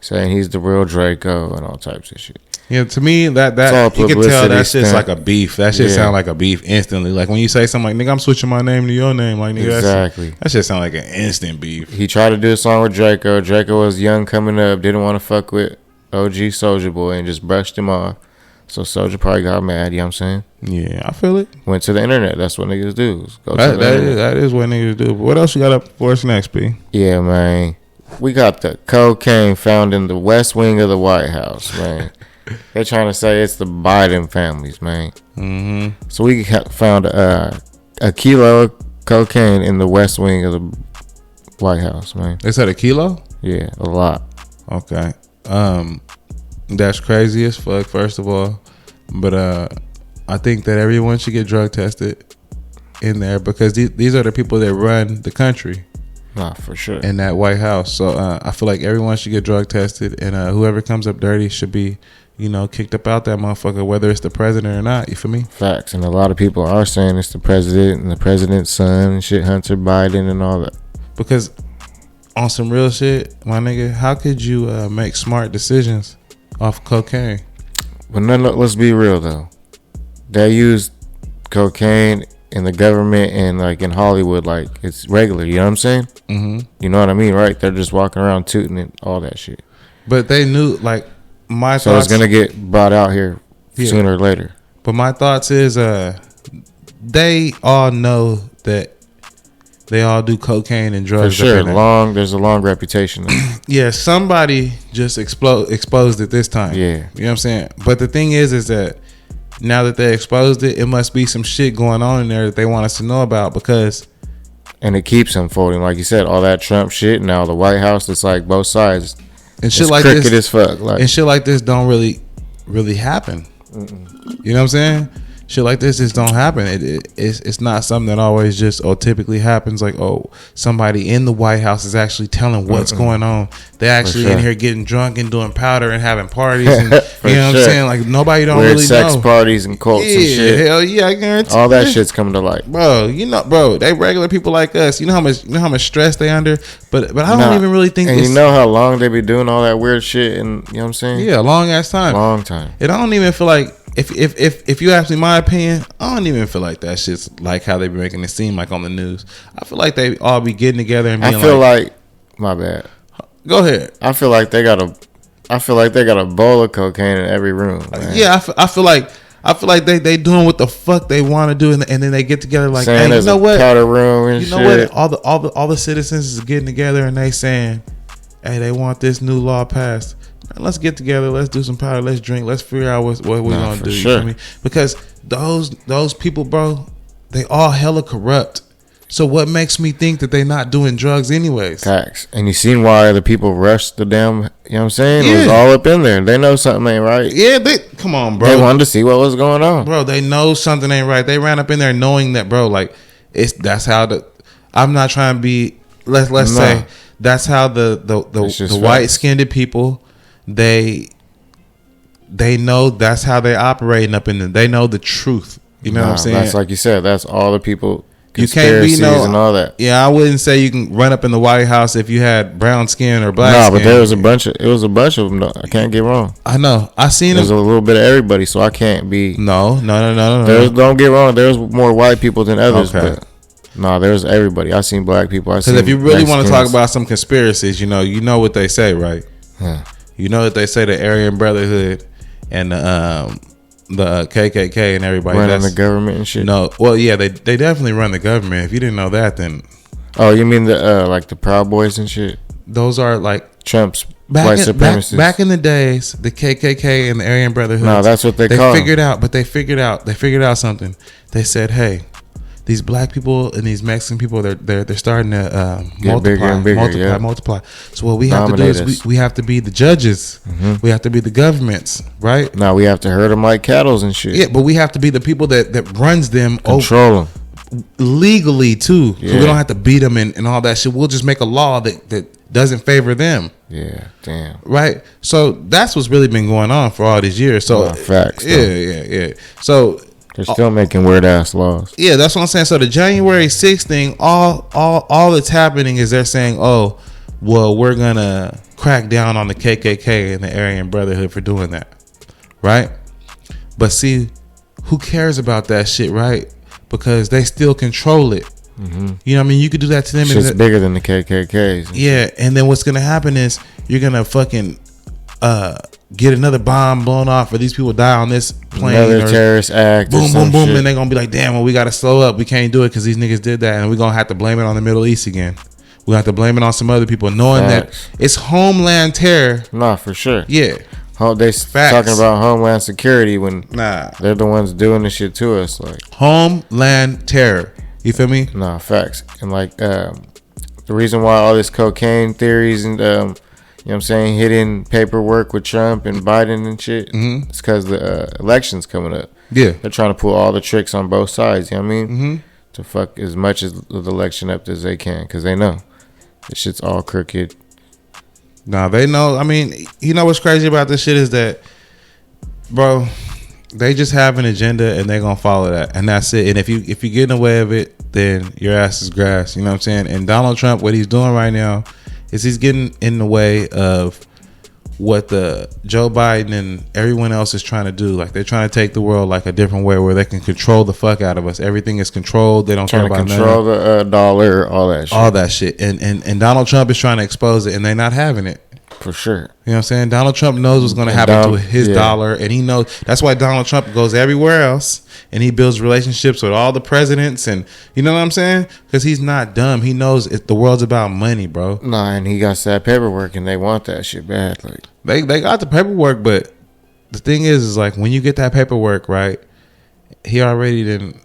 [SPEAKER 1] saying he's the real Draco and all types of shit.
[SPEAKER 2] Yeah, to me, that you can tell that shit's like a beef. That shit sound like a beef instantly. Like when you say something like, nigga, I'm switching my name to your name. Like, nigga,
[SPEAKER 1] exactly.
[SPEAKER 2] That shit sound like an instant beef.
[SPEAKER 1] He tried to do a song with Draco. Draco was young coming up, didn't want to fuck with OG Soulja Boy and just brushed him off. So Soulja probably got mad, you know what I'm saying?
[SPEAKER 2] Yeah, I feel it.
[SPEAKER 1] Went to the internet. That's what niggas do.
[SPEAKER 2] That is what niggas do. But what else you got up for us next, P?
[SPEAKER 1] Yeah, man. We got the cocaine found in the West Wing of the White House, man. They're trying to say it's the Biden families, man.
[SPEAKER 2] Mm-hmm.
[SPEAKER 1] So we found a kilo of cocaine in the West Wing of the White House, man.
[SPEAKER 2] They said a kilo?
[SPEAKER 1] Yeah, a lot.
[SPEAKER 2] Okay. That's crazy as fuck, first of all. But I think that everyone should get drug tested in there because these are the people that run the country.
[SPEAKER 1] Nah, for sure.
[SPEAKER 2] In that White House. So I feel like everyone should get drug tested and whoever comes up dirty should be kicked up out that motherfucker, whether it's the president or not. You feel me?
[SPEAKER 1] Facts. And a lot of people are saying it's the president and the president's son and shit, Hunter Biden and all that.
[SPEAKER 2] Because on some real shit, my nigga, how could you make smart decisions off cocaine?
[SPEAKER 1] But let's be real, though. They use cocaine in the government and, like, in Hollywood, like, it's regular. You know what I'm saying?
[SPEAKER 2] Mm-hmm.
[SPEAKER 1] You know what I mean, right? They're just walking around tooting and all that shit.
[SPEAKER 2] But they knew, like, my
[SPEAKER 1] so
[SPEAKER 2] thoughts,
[SPEAKER 1] it's gonna get brought out here sooner or later.
[SPEAKER 2] But my thoughts is they all know that they all do cocaine and drugs.
[SPEAKER 1] For sure, there's a long reputation.
[SPEAKER 2] Yeah, somebody just exposed it this time.
[SPEAKER 1] Yeah,
[SPEAKER 2] you know what I'm saying. But the thing is that now that they exposed it, it must be some shit going on in there that they want us to know about because.
[SPEAKER 1] And it keeps unfolding, like you said, all that Trump shit. Now the White House, it's like both sides.
[SPEAKER 2] And shit like
[SPEAKER 1] crooked
[SPEAKER 2] this,
[SPEAKER 1] as fuck. Like,
[SPEAKER 2] and shit like this don't really happen.
[SPEAKER 1] Mm-mm.
[SPEAKER 2] You know what I'm saying? shit like this just don't happen. It's not something that always just typically happens. Like, somebody in the White House is actually telling what's going on. They actually in here getting drunk and doing powder and having parties. And, you know what I'm saying? Like, nobody don't
[SPEAKER 1] weird
[SPEAKER 2] really
[SPEAKER 1] sex
[SPEAKER 2] know.
[SPEAKER 1] parties and cults and shit.
[SPEAKER 2] Hell yeah, I guarantee.
[SPEAKER 1] All that shit's coming to light,
[SPEAKER 2] bro. They regular people like us. You know how much stress they under. But I don't even really think.
[SPEAKER 1] And you know how long they be doing all that weird shit, and you know what I'm saying?
[SPEAKER 2] Yeah, long ass time.
[SPEAKER 1] Long time.
[SPEAKER 2] And I don't even feel like. If you ask me my opinion, I don't even feel like that shit's like how they be making it seem like on the news. I feel like they all be getting together and being
[SPEAKER 1] I feel like my bad.
[SPEAKER 2] Go ahead.
[SPEAKER 1] I feel like they got a bowl of cocaine in every room. Man.
[SPEAKER 2] Yeah, I feel like they doing what the fuck they want to do, and then they get together like,
[SPEAKER 1] saying
[SPEAKER 2] hey, you know what?
[SPEAKER 1] Powder room and
[SPEAKER 2] you know
[SPEAKER 1] shit.
[SPEAKER 2] what? All the citizens is getting together and they saying, hey, they want this new law passed. Let's get together. Let's do some powder. Let's drink. Let's figure out what we're gonna do.
[SPEAKER 1] Sure.
[SPEAKER 2] You feel me? Because those people, bro, they all hella corrupt. So what makes me think that they not doing drugs anyways?
[SPEAKER 1] Facts. And you seen why the people rushed the damn, you know what I'm saying?
[SPEAKER 2] Yeah.
[SPEAKER 1] It was all up in there. They know something ain't right.
[SPEAKER 2] Yeah, come on, bro.
[SPEAKER 1] They wanted to see what was going on.
[SPEAKER 2] Bro, they know something ain't right. They ran up in there knowing that, bro, like that's how I'm not trying to be let's say that's how the white skinned people they know that's how they operating up in they know the truth. You know what I'm saying?
[SPEAKER 1] That's like you said, that's all the people.
[SPEAKER 2] You can't be
[SPEAKER 1] and all that.
[SPEAKER 2] Yeah, I wouldn't say you can run up in the White House if you had brown skin or black skin.
[SPEAKER 1] No, but there was a bunch of them. I can't get wrong.
[SPEAKER 2] I know. I seen
[SPEAKER 1] There's a little bit of everybody, so I can't be.
[SPEAKER 2] No.
[SPEAKER 1] Don't get wrong. There's more white people than others,
[SPEAKER 2] okay.
[SPEAKER 1] but no, there's everybody. I seen black people.
[SPEAKER 2] Because if you really want to talk about some conspiracies, you know what they say, right?
[SPEAKER 1] Huh.
[SPEAKER 2] You know what they say, the Aryan Brotherhood and the KKK and everybody
[SPEAKER 1] running the government and shit.
[SPEAKER 2] No, well, yeah, they definitely run the government. If you didn't know that, then
[SPEAKER 1] you mean the like the Proud Boys and shit?
[SPEAKER 2] Those are like
[SPEAKER 1] Trump's white supremacists.
[SPEAKER 2] Back in the days, the KKK and the Aryan Brotherhood.
[SPEAKER 1] No, that's what they call.
[SPEAKER 2] They figured out something. They said, hey, these black people and these Mexican people, they're starting to multiply. So what we have to do is we have to be the judges. Mm-hmm. We have to be the governments, right?
[SPEAKER 1] Now we have to herd them like cattle and shit.
[SPEAKER 2] Yeah, but we have to be the people that runs them,
[SPEAKER 1] control them
[SPEAKER 2] legally too. Yeah. So we don't have to beat them and all that shit. We'll just make a law that doesn't favor them.
[SPEAKER 1] Yeah, damn.
[SPEAKER 2] Right. So that's what's really been going on for all these years. So
[SPEAKER 1] facts.
[SPEAKER 2] Yeah. So.
[SPEAKER 1] They're still making weird ass laws.
[SPEAKER 2] Yeah, that's what I'm saying. So the January 6th thing, all that's happening is they're saying, oh, well, we're gonna crack down on the KKK and the Aryan Brotherhood for doing that, right? But see, who cares about that shit, right? Because they still control it. Mm-hmm. You know what I mean? You could do that to them.
[SPEAKER 1] It's bigger than the KKKs.
[SPEAKER 2] Yeah, and then what's gonna happen is you're gonna fucking get another bomb blown off, or these people die on this plane.
[SPEAKER 1] Another terrorist act.
[SPEAKER 2] Boom, boom, boom, and they're gonna be like, "Damn, well, we gotta slow up. We can't do it because these niggas did that, and we're gonna have to blame it on the Middle East again. We have to blame it on some other people, knowing that it's homeland terror."
[SPEAKER 1] Nah, for sure.
[SPEAKER 2] Yeah,
[SPEAKER 1] they talking about homeland security when they're the ones doing this shit to us, like
[SPEAKER 2] homeland terror. You feel me?
[SPEAKER 1] Nah, facts. And like the reason why all this cocaine theories and you know what I'm saying, hidden paperwork with Trump and Biden and shit. Mm-hmm. It's because the election's coming up.
[SPEAKER 2] Yeah.
[SPEAKER 1] They're trying to pull all the tricks on both sides, you know what I mean? Mm-hmm. To fuck as much of the election up as they can because they know this shit's all crooked.
[SPEAKER 2] Nah, they know. I mean, you know what's crazy about this shit is that, bro, they just have an agenda and they're going to follow that. And that's it. And if you get in the way of it, then your ass is grass. You know what I'm saying? And Donald Trump, what he's doing right now is he's getting in the way of what the Joe Biden and everyone else is trying to do. Like they're trying to take the world like a different way where they can control the fuck out of us. Everything is controlled. They don't care about
[SPEAKER 1] control the dollar, all that shit.
[SPEAKER 2] All that shit. And Donald Trump is trying to expose it and they're not having it.
[SPEAKER 1] For sure.
[SPEAKER 2] You know what I'm saying? Donald Trump knows what's going to happen to his dollar, and he knows that's why Donald Trump goes everywhere else and he builds relationships with all the presidents, and you know what I'm saying? Because he's not dumb. He knows the world's about money, bro.
[SPEAKER 1] Nah, and he got that paperwork and they want that shit bad. Like
[SPEAKER 2] they got the paperwork, but the thing is like when you get that paperwork, right? He already didn't.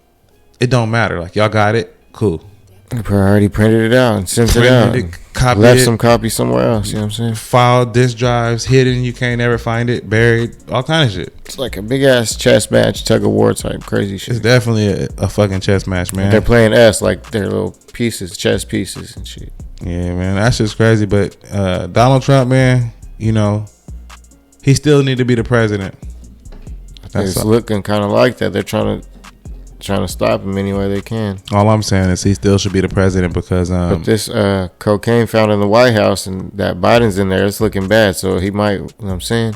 [SPEAKER 2] It don't matter. Like y'all got it, cool.
[SPEAKER 1] He probably already printed it out and sent it out. Left some copies somewhere else. You know what I'm saying?
[SPEAKER 2] Filed disk drives, hidden. You can't ever find it. Buried. All kind of shit.
[SPEAKER 1] It's like a big ass chess match, tug of war type crazy shit.
[SPEAKER 2] It's definitely a fucking chess match, man.
[SPEAKER 1] They're playing like they're little pieces, chess pieces and shit.
[SPEAKER 2] Yeah, man, that's just crazy. But Donald Trump, man, you know, he still need to be the president.
[SPEAKER 1] It's looking kind of like that. They're trying to stop him any way they can.
[SPEAKER 2] All I'm saying is he still should be the president because
[SPEAKER 1] but this cocaine found in the White House and that Biden's in there, it's looking bad. So he might, you know what I'm saying?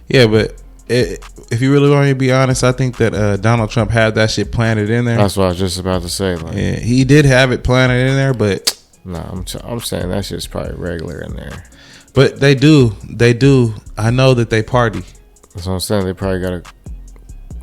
[SPEAKER 2] Yeah, but if you really want me to be honest, I think that Donald Trump had that shit planted in there.
[SPEAKER 1] That's what I was just about to say. Like,
[SPEAKER 2] yeah, he did have it planted in there, but
[SPEAKER 1] no, I'm saying that shit's probably regular in there.
[SPEAKER 2] But they do. I know that they party.
[SPEAKER 1] That's what I'm saying. They probably got a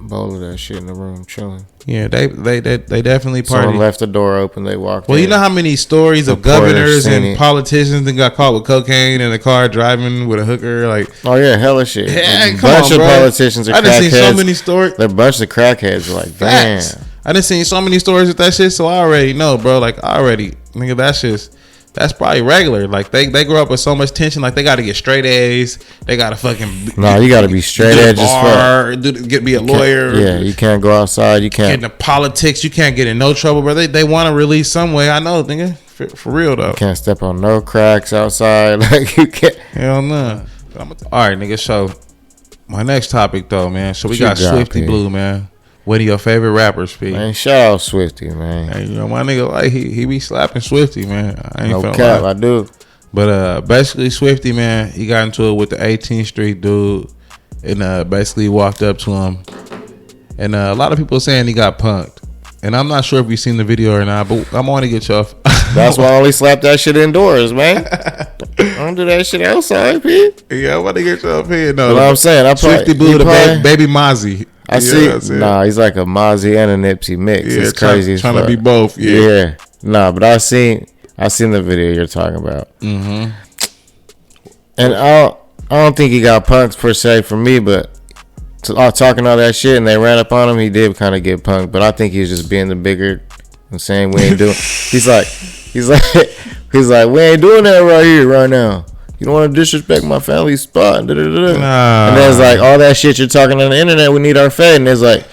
[SPEAKER 1] bowl of that shit in the room chilling.
[SPEAKER 2] Yeah, they definitely party.
[SPEAKER 1] Someone left the door open. They walked.
[SPEAKER 2] Well,
[SPEAKER 1] in.
[SPEAKER 2] You know how many stories of governors and politicians that got caught with cocaine in a car driving with a hooker? Like,
[SPEAKER 1] oh yeah, hella shit.
[SPEAKER 2] Yeah,
[SPEAKER 1] a bunch of politicians are crackheads. I done seen
[SPEAKER 2] so many stories.
[SPEAKER 1] They're a bunch of crackheads. Like,
[SPEAKER 2] facts.
[SPEAKER 1] Damn.
[SPEAKER 2] I done seen so many stories with that shit, so I already know, bro. Like, nigga, that's probably regular. Like they grow up with so much tension. Like they got to get straight A's. They got to fucking.
[SPEAKER 1] You got to be straight edge as fuck.
[SPEAKER 2] Be a lawyer.
[SPEAKER 1] Yeah, you can't go outside. You can't
[SPEAKER 2] get into politics. You can't get in no trouble, bro. They want to release some way. I know, nigga. For real though.
[SPEAKER 1] You can't step on no cracks outside. Like you can't.
[SPEAKER 2] Hell no. All right, nigga. So my next topic though, man. So we got Swifty Blue, man. One of your favorite rappers, P.
[SPEAKER 1] Man, shout out Swifty, man.
[SPEAKER 2] Hey, you know, my nigga, like, he be slapping Swifty, man. I ain't
[SPEAKER 1] no cap, I do.
[SPEAKER 2] But basically, Swifty, man, he got into it with the 18th Street dude and basically walked up to him. And a lot of people saying he got punked. And I'm not sure if you've seen the video or not, but I want to get you off.
[SPEAKER 1] That's why I only slap that shit indoors, man. Don't do that shit outside, P.
[SPEAKER 2] Yeah, I want to get you off here. No,
[SPEAKER 1] what I'm saying,
[SPEAKER 2] Swifty Blue, the baby Mozzie.
[SPEAKER 1] I see. Nah, he's like a Mozzie and a Nipsey mix. Yeah, it's crazy.
[SPEAKER 2] Trying to be both.
[SPEAKER 1] Yeah. Nah, but I seen the video you're talking about.
[SPEAKER 2] Mm-hmm.
[SPEAKER 1] And I don't think he got punked per se for me, but talking all that shit and they ran up on him, he did kind of get punked. But I think he was just being the bigger and saying we ain't doing. He's like, we ain't doing that right here, right now. You don't want to disrespect my family's spot. Nah. And there's like all that shit you're talking on the internet. We need our fade. And there's like,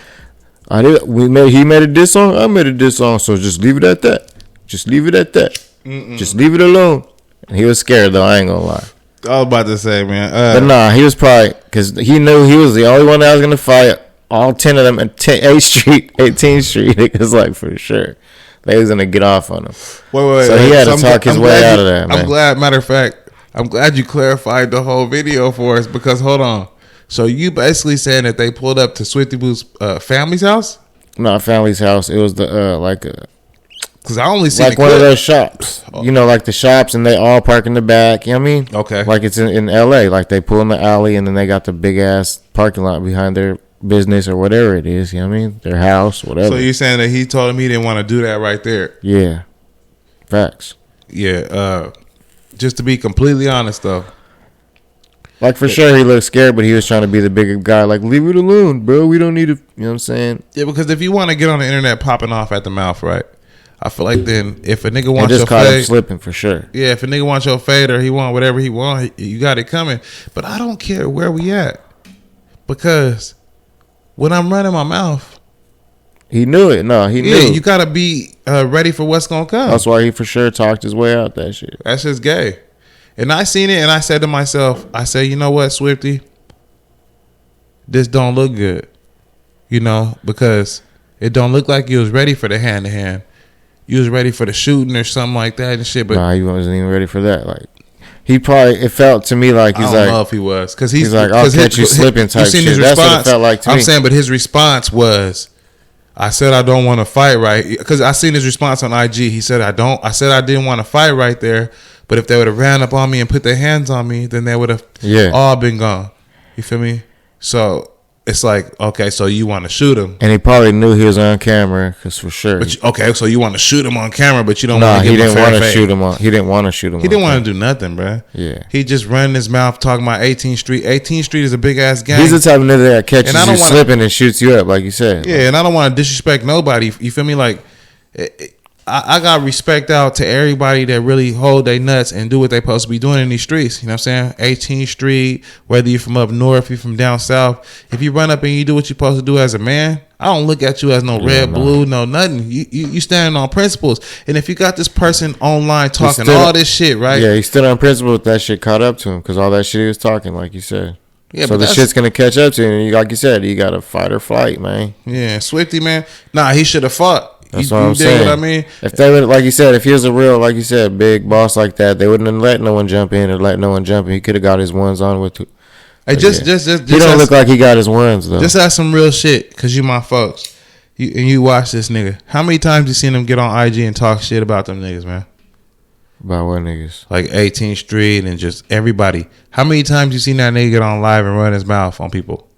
[SPEAKER 1] he made a diss song. I made a diss song. So just leave it at that. Just leave it at that. Just leave it alone. And he was scared though. I ain't gonna lie.
[SPEAKER 2] I was about to say, man.
[SPEAKER 1] But nah, he was probably because he knew he was the only one that was gonna fight all 10 of them at 18th Street. It was like for sure they was gonna get off on him.
[SPEAKER 2] Wait.
[SPEAKER 1] So he had to talk his way out of that. Man.
[SPEAKER 2] I'm glad. Matter of fact. I'm glad you clarified the whole video for us because hold on. So you basically saying that they pulled up to Swifty Blue's family's house?
[SPEAKER 1] Not family's house. It was the
[SPEAKER 2] because I only see
[SPEAKER 1] like one of those shops. You know, like the shops, and they all park in the back. You know what I mean?
[SPEAKER 2] Okay.
[SPEAKER 1] Like it's in L.A. Like they pull in the alley, and then they got the big ass parking lot behind their business or whatever it is. You know what I mean? Their house, whatever.
[SPEAKER 2] So you're saying that he told him he didn't want to do that right there?
[SPEAKER 1] Yeah. Facts.
[SPEAKER 2] Yeah. Just to be completely honest, though.
[SPEAKER 1] Like, for sure, he looked scared, but he was trying to be the bigger guy. Like, leave it alone, bro. We don't need to, you know what I'm saying?
[SPEAKER 2] Yeah, because if you want to get on the internet popping off at the mouth, right? I feel like then if a nigga wants your
[SPEAKER 1] just caught him
[SPEAKER 2] fade,
[SPEAKER 1] slipping for sure.
[SPEAKER 2] Yeah, if a nigga wants your fade or he want whatever he want, you got it coming. But I don't care where we at. Because when I'm running my mouth.
[SPEAKER 1] He knew it. No, he knew.
[SPEAKER 2] Yeah, you got to be ready for what's going to come.
[SPEAKER 1] That's why he for sure talked his way out that shit.
[SPEAKER 2] That's just gay. And I seen it and I said to myself, I said, you know what, Swifty? This don't look good. You know, because it don't look like you was ready for the hand-to-hand. You was ready for the shooting or something like that and shit. But
[SPEAKER 1] nah, he wasn't even ready for that. Like, he probably, it felt to me like
[SPEAKER 2] I don't know if he was. Because he's
[SPEAKER 1] like, I'll catch you slipping type shit. That's what it felt like to me.
[SPEAKER 2] I'm saying, but his response was, I said I don't want to fight right, because I seen his response on IG. He said I didn't want to fight right there, but if they would have ran up on me and put their hands on me, then they would have all been gone. You feel me? So it's like, okay, so you want to shoot him, and
[SPEAKER 1] he probably knew he was on camera, because for sure.
[SPEAKER 2] But so you want to shoot him on camera, but you don't want to
[SPEAKER 1] give
[SPEAKER 2] him a fair fade.
[SPEAKER 1] He didn't want to shoot him.
[SPEAKER 2] He didn't want to do nothing, bro.
[SPEAKER 1] Yeah,
[SPEAKER 2] he just running his mouth talking about 18th Street. 18th Street is a big ass gang.
[SPEAKER 1] He's the type of nigga that catches you slipping and shoots you up, like you said.
[SPEAKER 2] Yeah, and I don't want to disrespect nobody. You feel me? Like, I got respect out to everybody that really hold their nuts and do what they supposed to be doing in these streets. You know what I'm saying? 18th Street, whether you're from up north, you're from down south. If you run up and you do what you're supposed to do as a man, I don't look at you as no red, blue, no nothing. You standing on principles. And if you got this person online talking all this shit, right?
[SPEAKER 1] Yeah, he stood on principle with that shit caught up to him because all that shit he was talking, like you said. Yeah, so the shit's gonna catch up to you, and like you said, you got to fight or flight, man.
[SPEAKER 2] Yeah, Swifty, man. Nah, he should have fought.
[SPEAKER 1] That's what I'm saying.
[SPEAKER 2] What I mean?
[SPEAKER 1] If they would, like you said, if he was a real, like you said, big boss like that, they wouldn't have let no one jump in or let no one jump in. He could have got his ones on with.
[SPEAKER 2] Hey, just
[SPEAKER 1] he don't look like he got his ones though.
[SPEAKER 2] Just ask some real shit, because you my folks. You watch this nigga. How many times you seen him get on IG and talk shit about them niggas, man?
[SPEAKER 1] About what niggas?
[SPEAKER 2] Like 18th Street and just everybody. How many times you seen that nigga get on live and run his mouth on people?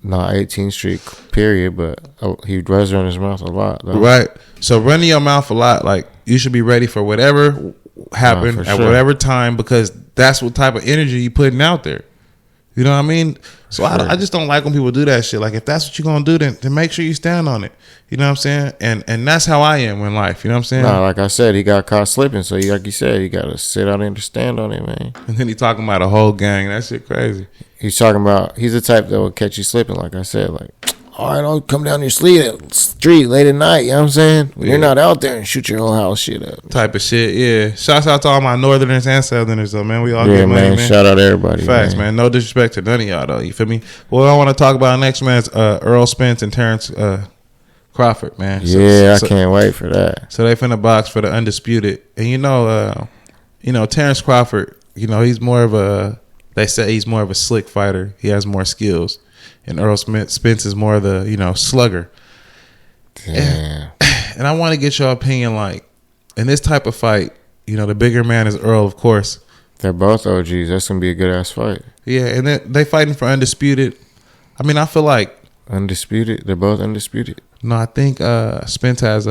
[SPEAKER 1] Not 18th Street, period, but he does run his mouth a lot, though.
[SPEAKER 2] Right. So running your mouth a lot, like, you should be ready for whatever happened at whatever time, because that's what type of energy you putting out there. You know what I mean? So I just don't like when people do that shit. Like, if that's what you're going to do, then make sure you stand on it. You know what I'm saying? And that's how I am in life. You know what I'm saying?
[SPEAKER 1] Nah, like I said, he got caught slipping. So, like you said, you got to sit out and stand on it, man.
[SPEAKER 2] And then he talking about a whole gang. That shit crazy.
[SPEAKER 1] He's talking about, he's the type that will catch you slipping, like I said. Like, all right, I'll come down your street late at night, you know what I'm saying? When you're not out there and shoot your whole house shit up.
[SPEAKER 2] Type of shit, yeah. Shouts out to all my northerners and southerners, though, man. We all get money, man.
[SPEAKER 1] Shout out to everybody.
[SPEAKER 2] Facts, man. No disrespect to none of y'all, though. You feel me? What I want to talk about next, man, is Earl Spence and Terrence Crawford, man.
[SPEAKER 1] I can't wait for that.
[SPEAKER 2] So they finna box for the undisputed. And you know, Terrence Crawford, he's more of a, they say he's more of a slick fighter. He has more skills. And Earl Spence is more of the, slugger.
[SPEAKER 1] Damn.
[SPEAKER 2] And I want to get your opinion, like, in this type of fight, the bigger man is Earl, of course.
[SPEAKER 1] They're both OGs. That's going to be a good-ass fight.
[SPEAKER 2] Yeah, and they fighting for undisputed. I mean, I feel like...
[SPEAKER 1] Undisputed? They're both undisputed?
[SPEAKER 2] No, I think Spence has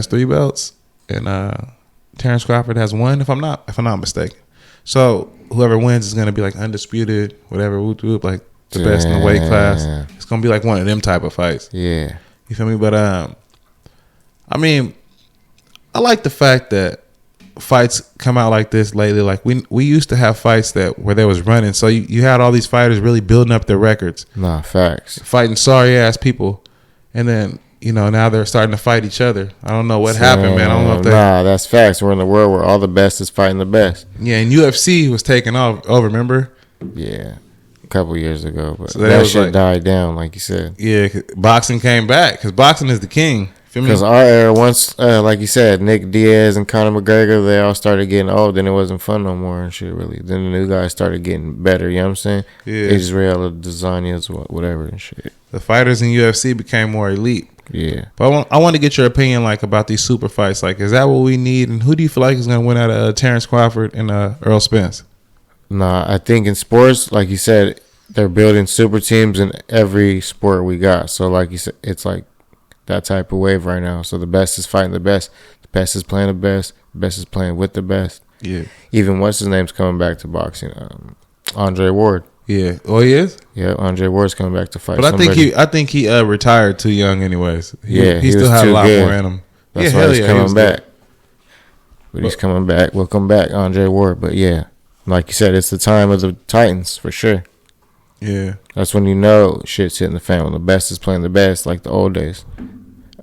[SPEAKER 2] 3 belts, and Terrence Crawford has 1, if I'm not mistaken. So whoever wins is going to be like undisputed, whatever, whoop, whoop, like the best in the weight class. It's going to be like one of them type of fights.
[SPEAKER 1] Yeah.
[SPEAKER 2] You feel me? But, I mean, I like the fact that fights come out like this lately. Like, we used to have fights where there was running. So you had all these fighters really building up their records.
[SPEAKER 1] Nah, facts.
[SPEAKER 2] Fighting sorry-ass people. And then, now they're starting to fight each other. I don't know what happened, man. I don't know if
[SPEAKER 1] Nah, that's facts. We're in a world where all the best is fighting the best.
[SPEAKER 2] Yeah, and UFC was taking over, remember?
[SPEAKER 1] Yeah. Couple years ago, but so that shit died down, like you said.
[SPEAKER 2] Yeah, boxing came back because boxing is the king.
[SPEAKER 1] Because our era, once, like you said, Nick Diaz and Conor McGregor, they all started getting old. Then it wasn't fun no more and shit, really. Then the new guys started getting better. You know what I'm saying?
[SPEAKER 2] Yeah.
[SPEAKER 1] Israel, Desanias, whatever and shit.
[SPEAKER 2] The fighters in UFC became more elite.
[SPEAKER 1] Yeah.
[SPEAKER 2] But I want to get your opinion, like, about these super fights. Like, is that what we need? And who do you feel like is going to win out of Terrence Crawford and Earl Spence?
[SPEAKER 1] Nah, I think in sports, like you said, they're building super teams in every sport we got. So, like you said, it's like that type of wave right now. So, the best is fighting the best. The best is playing the best. The best is playing with the best.
[SPEAKER 2] Yeah.
[SPEAKER 1] Even what's his name's coming back to boxing? Andre Ward.
[SPEAKER 2] Yeah. Oh, he is?
[SPEAKER 1] Yeah, Andre Ward's coming back to fight.
[SPEAKER 2] But I think he retired too young, anyways. He still had a lot more in him.
[SPEAKER 1] That's why he's coming back. But he's coming back. Welcome back, Andre Ward. But yeah, like you said, it's the time of the Titans for sure.
[SPEAKER 2] Yeah.
[SPEAKER 1] That's when shit's hitting the fan. When the best is playing the best, like the old days.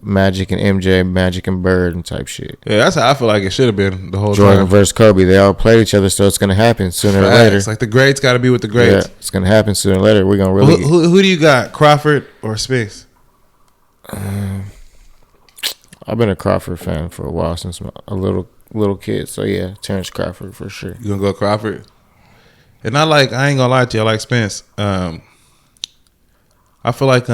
[SPEAKER 1] Magic and MJ, Magic and Bird and type shit.
[SPEAKER 2] Yeah, that's how I feel like it should have been the whole
[SPEAKER 1] Jordan
[SPEAKER 2] time.
[SPEAKER 1] versus Kobe. They all played each other, so it's going to happen sooner or later.
[SPEAKER 2] It's like the greats got to be with the greats.
[SPEAKER 1] Yeah, it's going to happen sooner or later. We're going to really...
[SPEAKER 2] Who do you got, Crawford or Spence?
[SPEAKER 1] I've been a Crawford fan for a while, since a little kid. So yeah, Terrence Crawford for sure.
[SPEAKER 2] You going to go Crawford? And I ain't going to lie to you, I like Spence. I feel like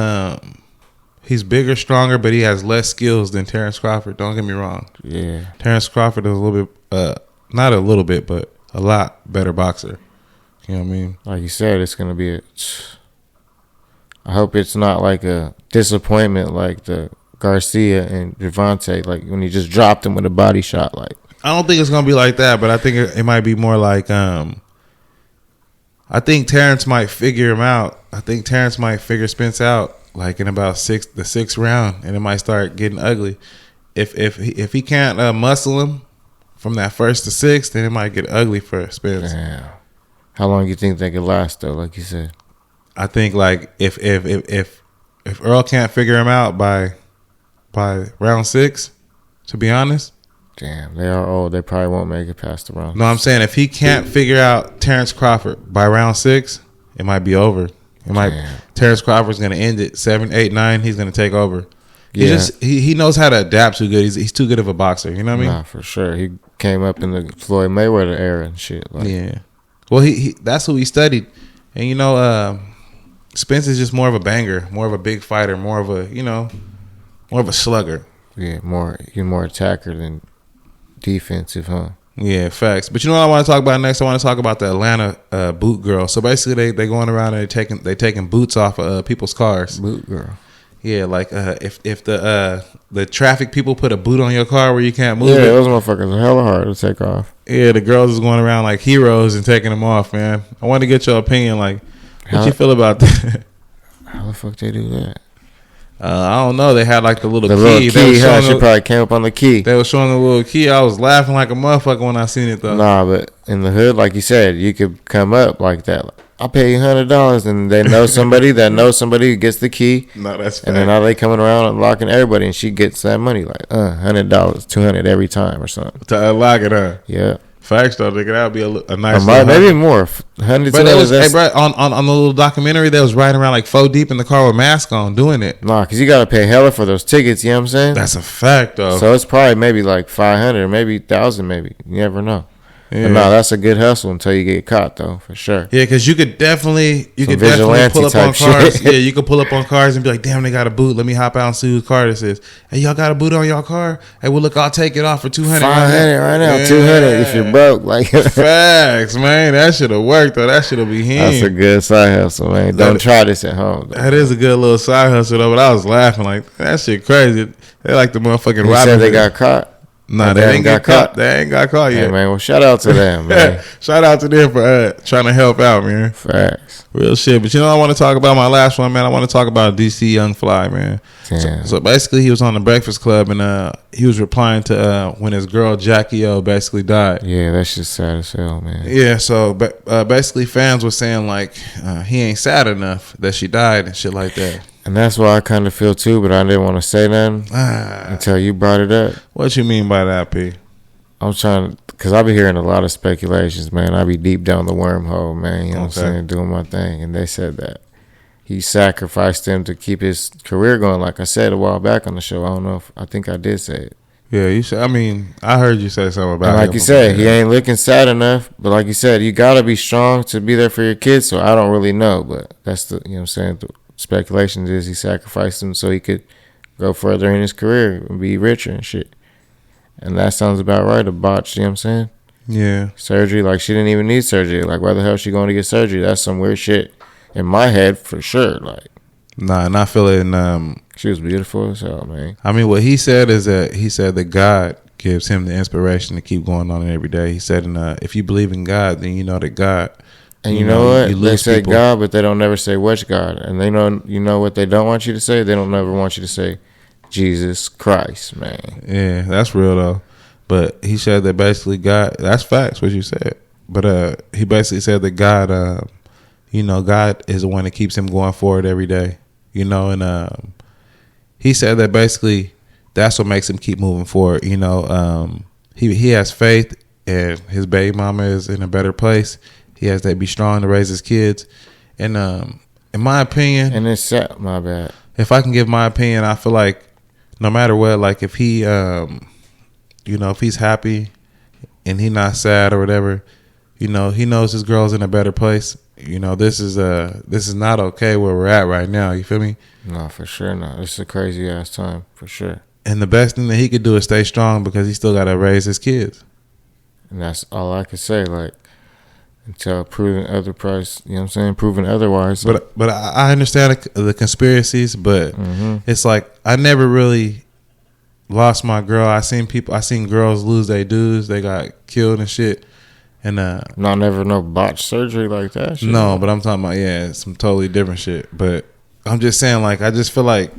[SPEAKER 2] he's bigger, stronger, but he has less skills than Terrence Crawford. Don't get me wrong.
[SPEAKER 1] Yeah.
[SPEAKER 2] Terrence Crawford is a little bit, not a little bit, but a lot better boxer. You know what I mean?
[SPEAKER 1] Like you said, it's going to be I hope it's not like a disappointment like the Garcia and Gervonta, like when he just dropped him with a body shot. Like,
[SPEAKER 2] I don't think it's going to be like that, but I think it might be more like, I think Terrence might figure him out. I think Terrence might figure Spence out like in about the sixth round, and it might start getting ugly. If he can't muscle him from that first to sixth, then it might get ugly for Spence.
[SPEAKER 1] Damn. How long do you think they could last though? Like you said,
[SPEAKER 2] I think like if Earl can't figure him out by round 6, to be honest.
[SPEAKER 1] Damn, they are old. They probably won't make it past the round.
[SPEAKER 2] No, I'm saying if he can't figure out Terrence Crawford by round 6, it might be over. Terrence Crawford's gonna end it 7, 8, 9. He's gonna take over. He knows how to adapt too good. He's too good of a boxer. You know what I mean?
[SPEAKER 1] Nah, for sure. He came up in the Floyd Mayweather era and shit. Like.
[SPEAKER 2] Yeah. Well, he that's who he studied, and you know, Spence is just more of a banger, more of a big fighter, more of a slugger.
[SPEAKER 1] Yeah, you're more attacker than defensive, huh?
[SPEAKER 2] Yeah, facts. But you know what I want to talk about next? I want to talk about the Atlanta boot girl. So basically, they going around and they taking boots off of people's cars.
[SPEAKER 1] Boot girl.
[SPEAKER 2] Yeah, like if the traffic people put a boot on your car where you can't move.
[SPEAKER 1] Yeah, those motherfuckers are hella hard to take off.
[SPEAKER 2] Yeah, the girls is going around like heroes and taking them off, man. I want to get your opinion. Like, what you feel about that?
[SPEAKER 1] How the fuck they do that?
[SPEAKER 2] I don't know. They had like the little key.
[SPEAKER 1] Little key. She probably came up on the key.
[SPEAKER 2] They were showing the little key. I was laughing like a motherfucker when I seen it though.
[SPEAKER 1] Nah, but in the hood, like you said, you could come up like that. Like, I'll pay you $100, and they know somebody that knows somebody who gets the key.
[SPEAKER 2] No, that's fact.
[SPEAKER 1] And then now they coming around unlocking everybody, and she gets that money like $100, $200 every time or something.
[SPEAKER 2] To unlock it, huh?
[SPEAKER 1] Yeah.
[SPEAKER 2] Facts though, nigga, that would be a nice.
[SPEAKER 1] Maybe more. $100.
[SPEAKER 2] But hey, bro, on the little documentary, they was riding around like 4 deep in the car with masks on, doing it.
[SPEAKER 1] Nah, because you got to pay hella for those tickets. You know what I'm saying?
[SPEAKER 2] That's a fact, though.
[SPEAKER 1] So it's probably maybe like 500, maybe 1,000, maybe. You never know. Yeah. But no, that's a good hustle until you get caught, though, for sure.
[SPEAKER 2] Yeah, because you could definitely pull up on cars. Yeah, you could pull up on cars and be like, damn, they got a boot. Let me hop out and see whose car this is. Hey, y'all got a boot on y'all car? Hey, well, look, I'll take it off for $200. $500
[SPEAKER 1] right now, yeah. $200 if you're broke. Like
[SPEAKER 2] facts, man. That should have worked, though. That should have been him.
[SPEAKER 1] That's a good side hustle, man. Don't try this at home, though.
[SPEAKER 2] That is a good little side hustle, though. But I was laughing like, that shit crazy. They like the motherfucking
[SPEAKER 1] Robin. Said they got caught?
[SPEAKER 2] Nah, they ain't got caught. They ain't got caught yet.
[SPEAKER 1] Hey, man, well, shout out to them, man.
[SPEAKER 2] Shout out to them for trying to help out, man.
[SPEAKER 1] Facts.
[SPEAKER 2] Real shit. But you know, I want to talk about my last one, man. I want to talk about DC Young Fly, man. So basically, he was on the Breakfast Club, and he was replying to when his girl Jackie O basically died.
[SPEAKER 1] Yeah, that's just sad as hell, man.
[SPEAKER 2] Yeah, so basically, fans were saying like he ain't sad enough that she died and shit like that.
[SPEAKER 1] And that's why I kind of feel too, but I didn't want to say nothing until you brought it up.
[SPEAKER 2] What you mean by that, P?
[SPEAKER 1] I'm trying, because I be hearing a lot of speculations, man. I be deep down the wormhole, man. You know what I'm saying? Doing my thing. And they said that he sacrificed him to keep his career going. Like I said a while back on the show. I don't know I think I did say it.
[SPEAKER 2] Yeah, you said. I mean, I heard you say something about it.
[SPEAKER 1] Like you said, he ain't looking sad enough. But like you said, you got to be strong to be there for your kids. So I don't really know. But that's you know what I'm saying? The speculations is he sacrificed him so he could go further in his career and be richer and shit. And that sounds about right. A botch, you know what I'm saying?
[SPEAKER 2] Yeah.
[SPEAKER 1] Surgery, like she didn't even need surgery. Like why the hell is she going to get surgery? That's some weird shit in my head for sure. Like,
[SPEAKER 2] nah, and I feel it.
[SPEAKER 1] She was beautiful as hell, man.
[SPEAKER 2] I mean, what he said is that God gives him the inspiration to keep going on it every day. He said, if you believe in God, then you know that God.
[SPEAKER 1] And you know what? They say people. God, but they don't never say which God. And they know, you know what they don't want you to say? They don't never want you to say Jesus Christ, man.
[SPEAKER 2] Yeah, that's real though. But he said that basically God, that's facts what you said. But he basically said that God, God is the one that keeps him going forward every day. You know, and he said that basically that's what makes him keep moving forward. You know, he has faith and his baby mama is in a better place. He has to be strong to raise his kids. And in my opinion,
[SPEAKER 1] and it's my bad.
[SPEAKER 2] If I can give my opinion, I feel like no matter what, like if he, if he's happy and he not sad or whatever, he knows his girl's in a better place. You know, this is not okay where we're at right now. You feel me?
[SPEAKER 1] No, for sure not. It's a crazy ass time for sure.
[SPEAKER 2] And the best thing that he could do is stay strong because he still got to raise his kids.
[SPEAKER 1] And that's all I could say. Like, until proven otherwise, you know what I'm saying? Proven otherwise.
[SPEAKER 2] But I understand the conspiracies, but it's like I never really lost my girl. I seen girls lose their dudes. They got killed and shit. And
[SPEAKER 1] never no botched surgery like that shit.
[SPEAKER 2] No, but I'm talking about some totally different shit. But I'm just saying, like, I just feel like,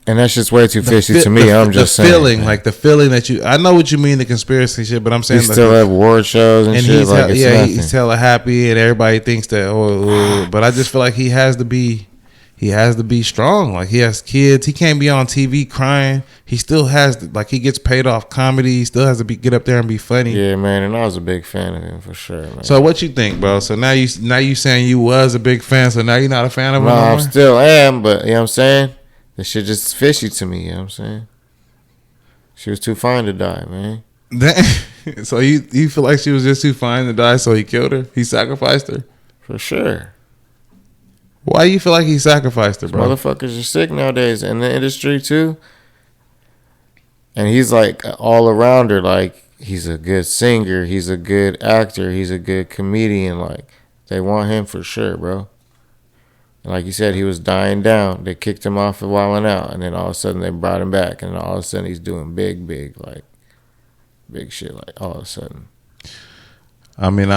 [SPEAKER 1] and that's just way too fishy to me. I'm just saying,
[SPEAKER 2] feeling, like the feeling that you. I know what you mean, the conspiracy shit, but I'm saying
[SPEAKER 1] he still have award shows and shit.
[SPEAKER 2] He's hella happy, and everybody thinks that. But I just feel like he has to be strong. Like, he has kids. He can't be on TV crying. He still has like, he gets paid off comedy. He still has to get up there and be funny.
[SPEAKER 1] Yeah, man. And I was a big fan of him for sure, man.
[SPEAKER 2] So what you think, bro? So now you saying you was a big fan. So now you're not a fan of him?
[SPEAKER 1] No, I still am. But you know what I'm saying. This shit just fishy to me, you know what I'm saying? She was too fine to die, man.
[SPEAKER 2] So you feel like she was just too fine to die, so he killed her? He sacrificed her?
[SPEAKER 1] For sure.
[SPEAKER 2] Why do you feel like he sacrificed her, bro?
[SPEAKER 1] Motherfuckers are sick nowadays in the industry, too. And he's like all around her. Like, he's a good singer. He's a good actor. He's a good comedian. Like, they want him for sure, bro. Like you said, he was dying down. They kicked him off of Wildin' Out, and then all of a sudden they brought him back, and all of a sudden he's doing big shit. Like, all of a sudden.
[SPEAKER 2] I mean,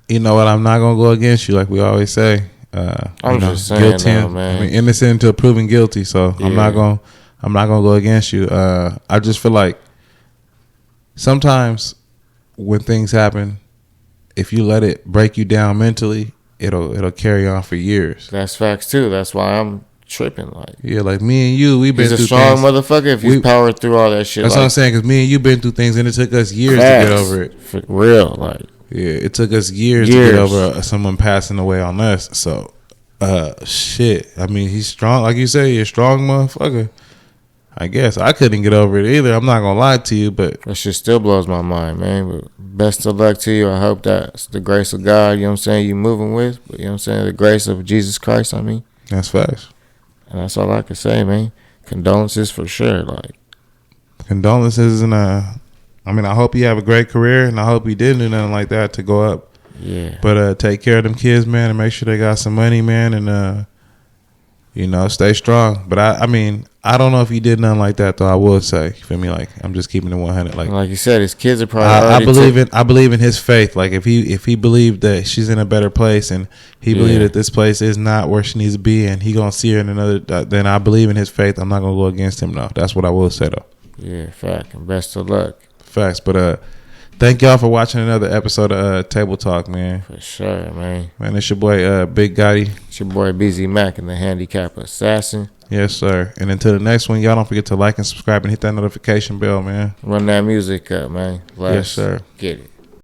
[SPEAKER 2] you know what? I'm not gonna go against you, like we always say.
[SPEAKER 1] I'm just saying, guilty, man.
[SPEAKER 2] I mean, innocent until proven guilty. So yeah. I'm not gonna go against you. I just feel like sometimes when things happen, if you let it break you down mentally, it'll carry on for years.
[SPEAKER 1] That's facts too. That's why I'm tripping. Like,
[SPEAKER 2] yeah, like me and you, we've been through things. He's a strong
[SPEAKER 1] motherfucker if you powered through all that shit.
[SPEAKER 2] That's what I'm saying, because me and you been through things, and it took us years to get over it.
[SPEAKER 1] For real, like,
[SPEAKER 2] yeah, it took us years to get over someone passing away on us. So, shit. I mean, he's strong, like you say. You're a strong motherfucker. I guess I couldn't get over it either. I'm not gonna lie to you, but
[SPEAKER 1] that shit still blows my mind, man. But best of luck to you. I hope that's the grace of God, you know what I'm saying, you moving with. But you know what I'm saying, the grace of Jesus Christ, I mean.
[SPEAKER 2] That's facts.
[SPEAKER 1] And that's all I can say, man. Condolences for sure. Like,
[SPEAKER 2] condolences, and I mean, I hope you have a great career, and I hope you didn't do nothing like that to go up.
[SPEAKER 1] Yeah.
[SPEAKER 2] But take care of them kids, man, and make sure they got some money, man, and you know, stay strong. But I mean, I don't know if he did nothing like that, though. I will say, you feel me? Like, I'm just keeping it 100. Like
[SPEAKER 1] you said, his kids are probably.
[SPEAKER 2] I believe in his faith. Like, if he believed that she's in a better place, and he believed that this place is not where she needs to be, and he gonna see her in another, then I believe in his faith. I'm not gonna go against him, though. That's what I will say, though.
[SPEAKER 1] Yeah, fact. And best of luck.
[SPEAKER 2] Facts. But thank y'all for watching another episode of Table Talk, man.
[SPEAKER 1] For sure, man.
[SPEAKER 2] Man, it's your boy Bigheaded.
[SPEAKER 1] It's your boy BZ Mac and the Handicap Assassin.
[SPEAKER 2] Yes, sir. And until the next one, y'all don't forget to like and subscribe and hit that notification bell, man.
[SPEAKER 1] Run that music up, man.
[SPEAKER 2] Yes, sir.
[SPEAKER 1] Get it.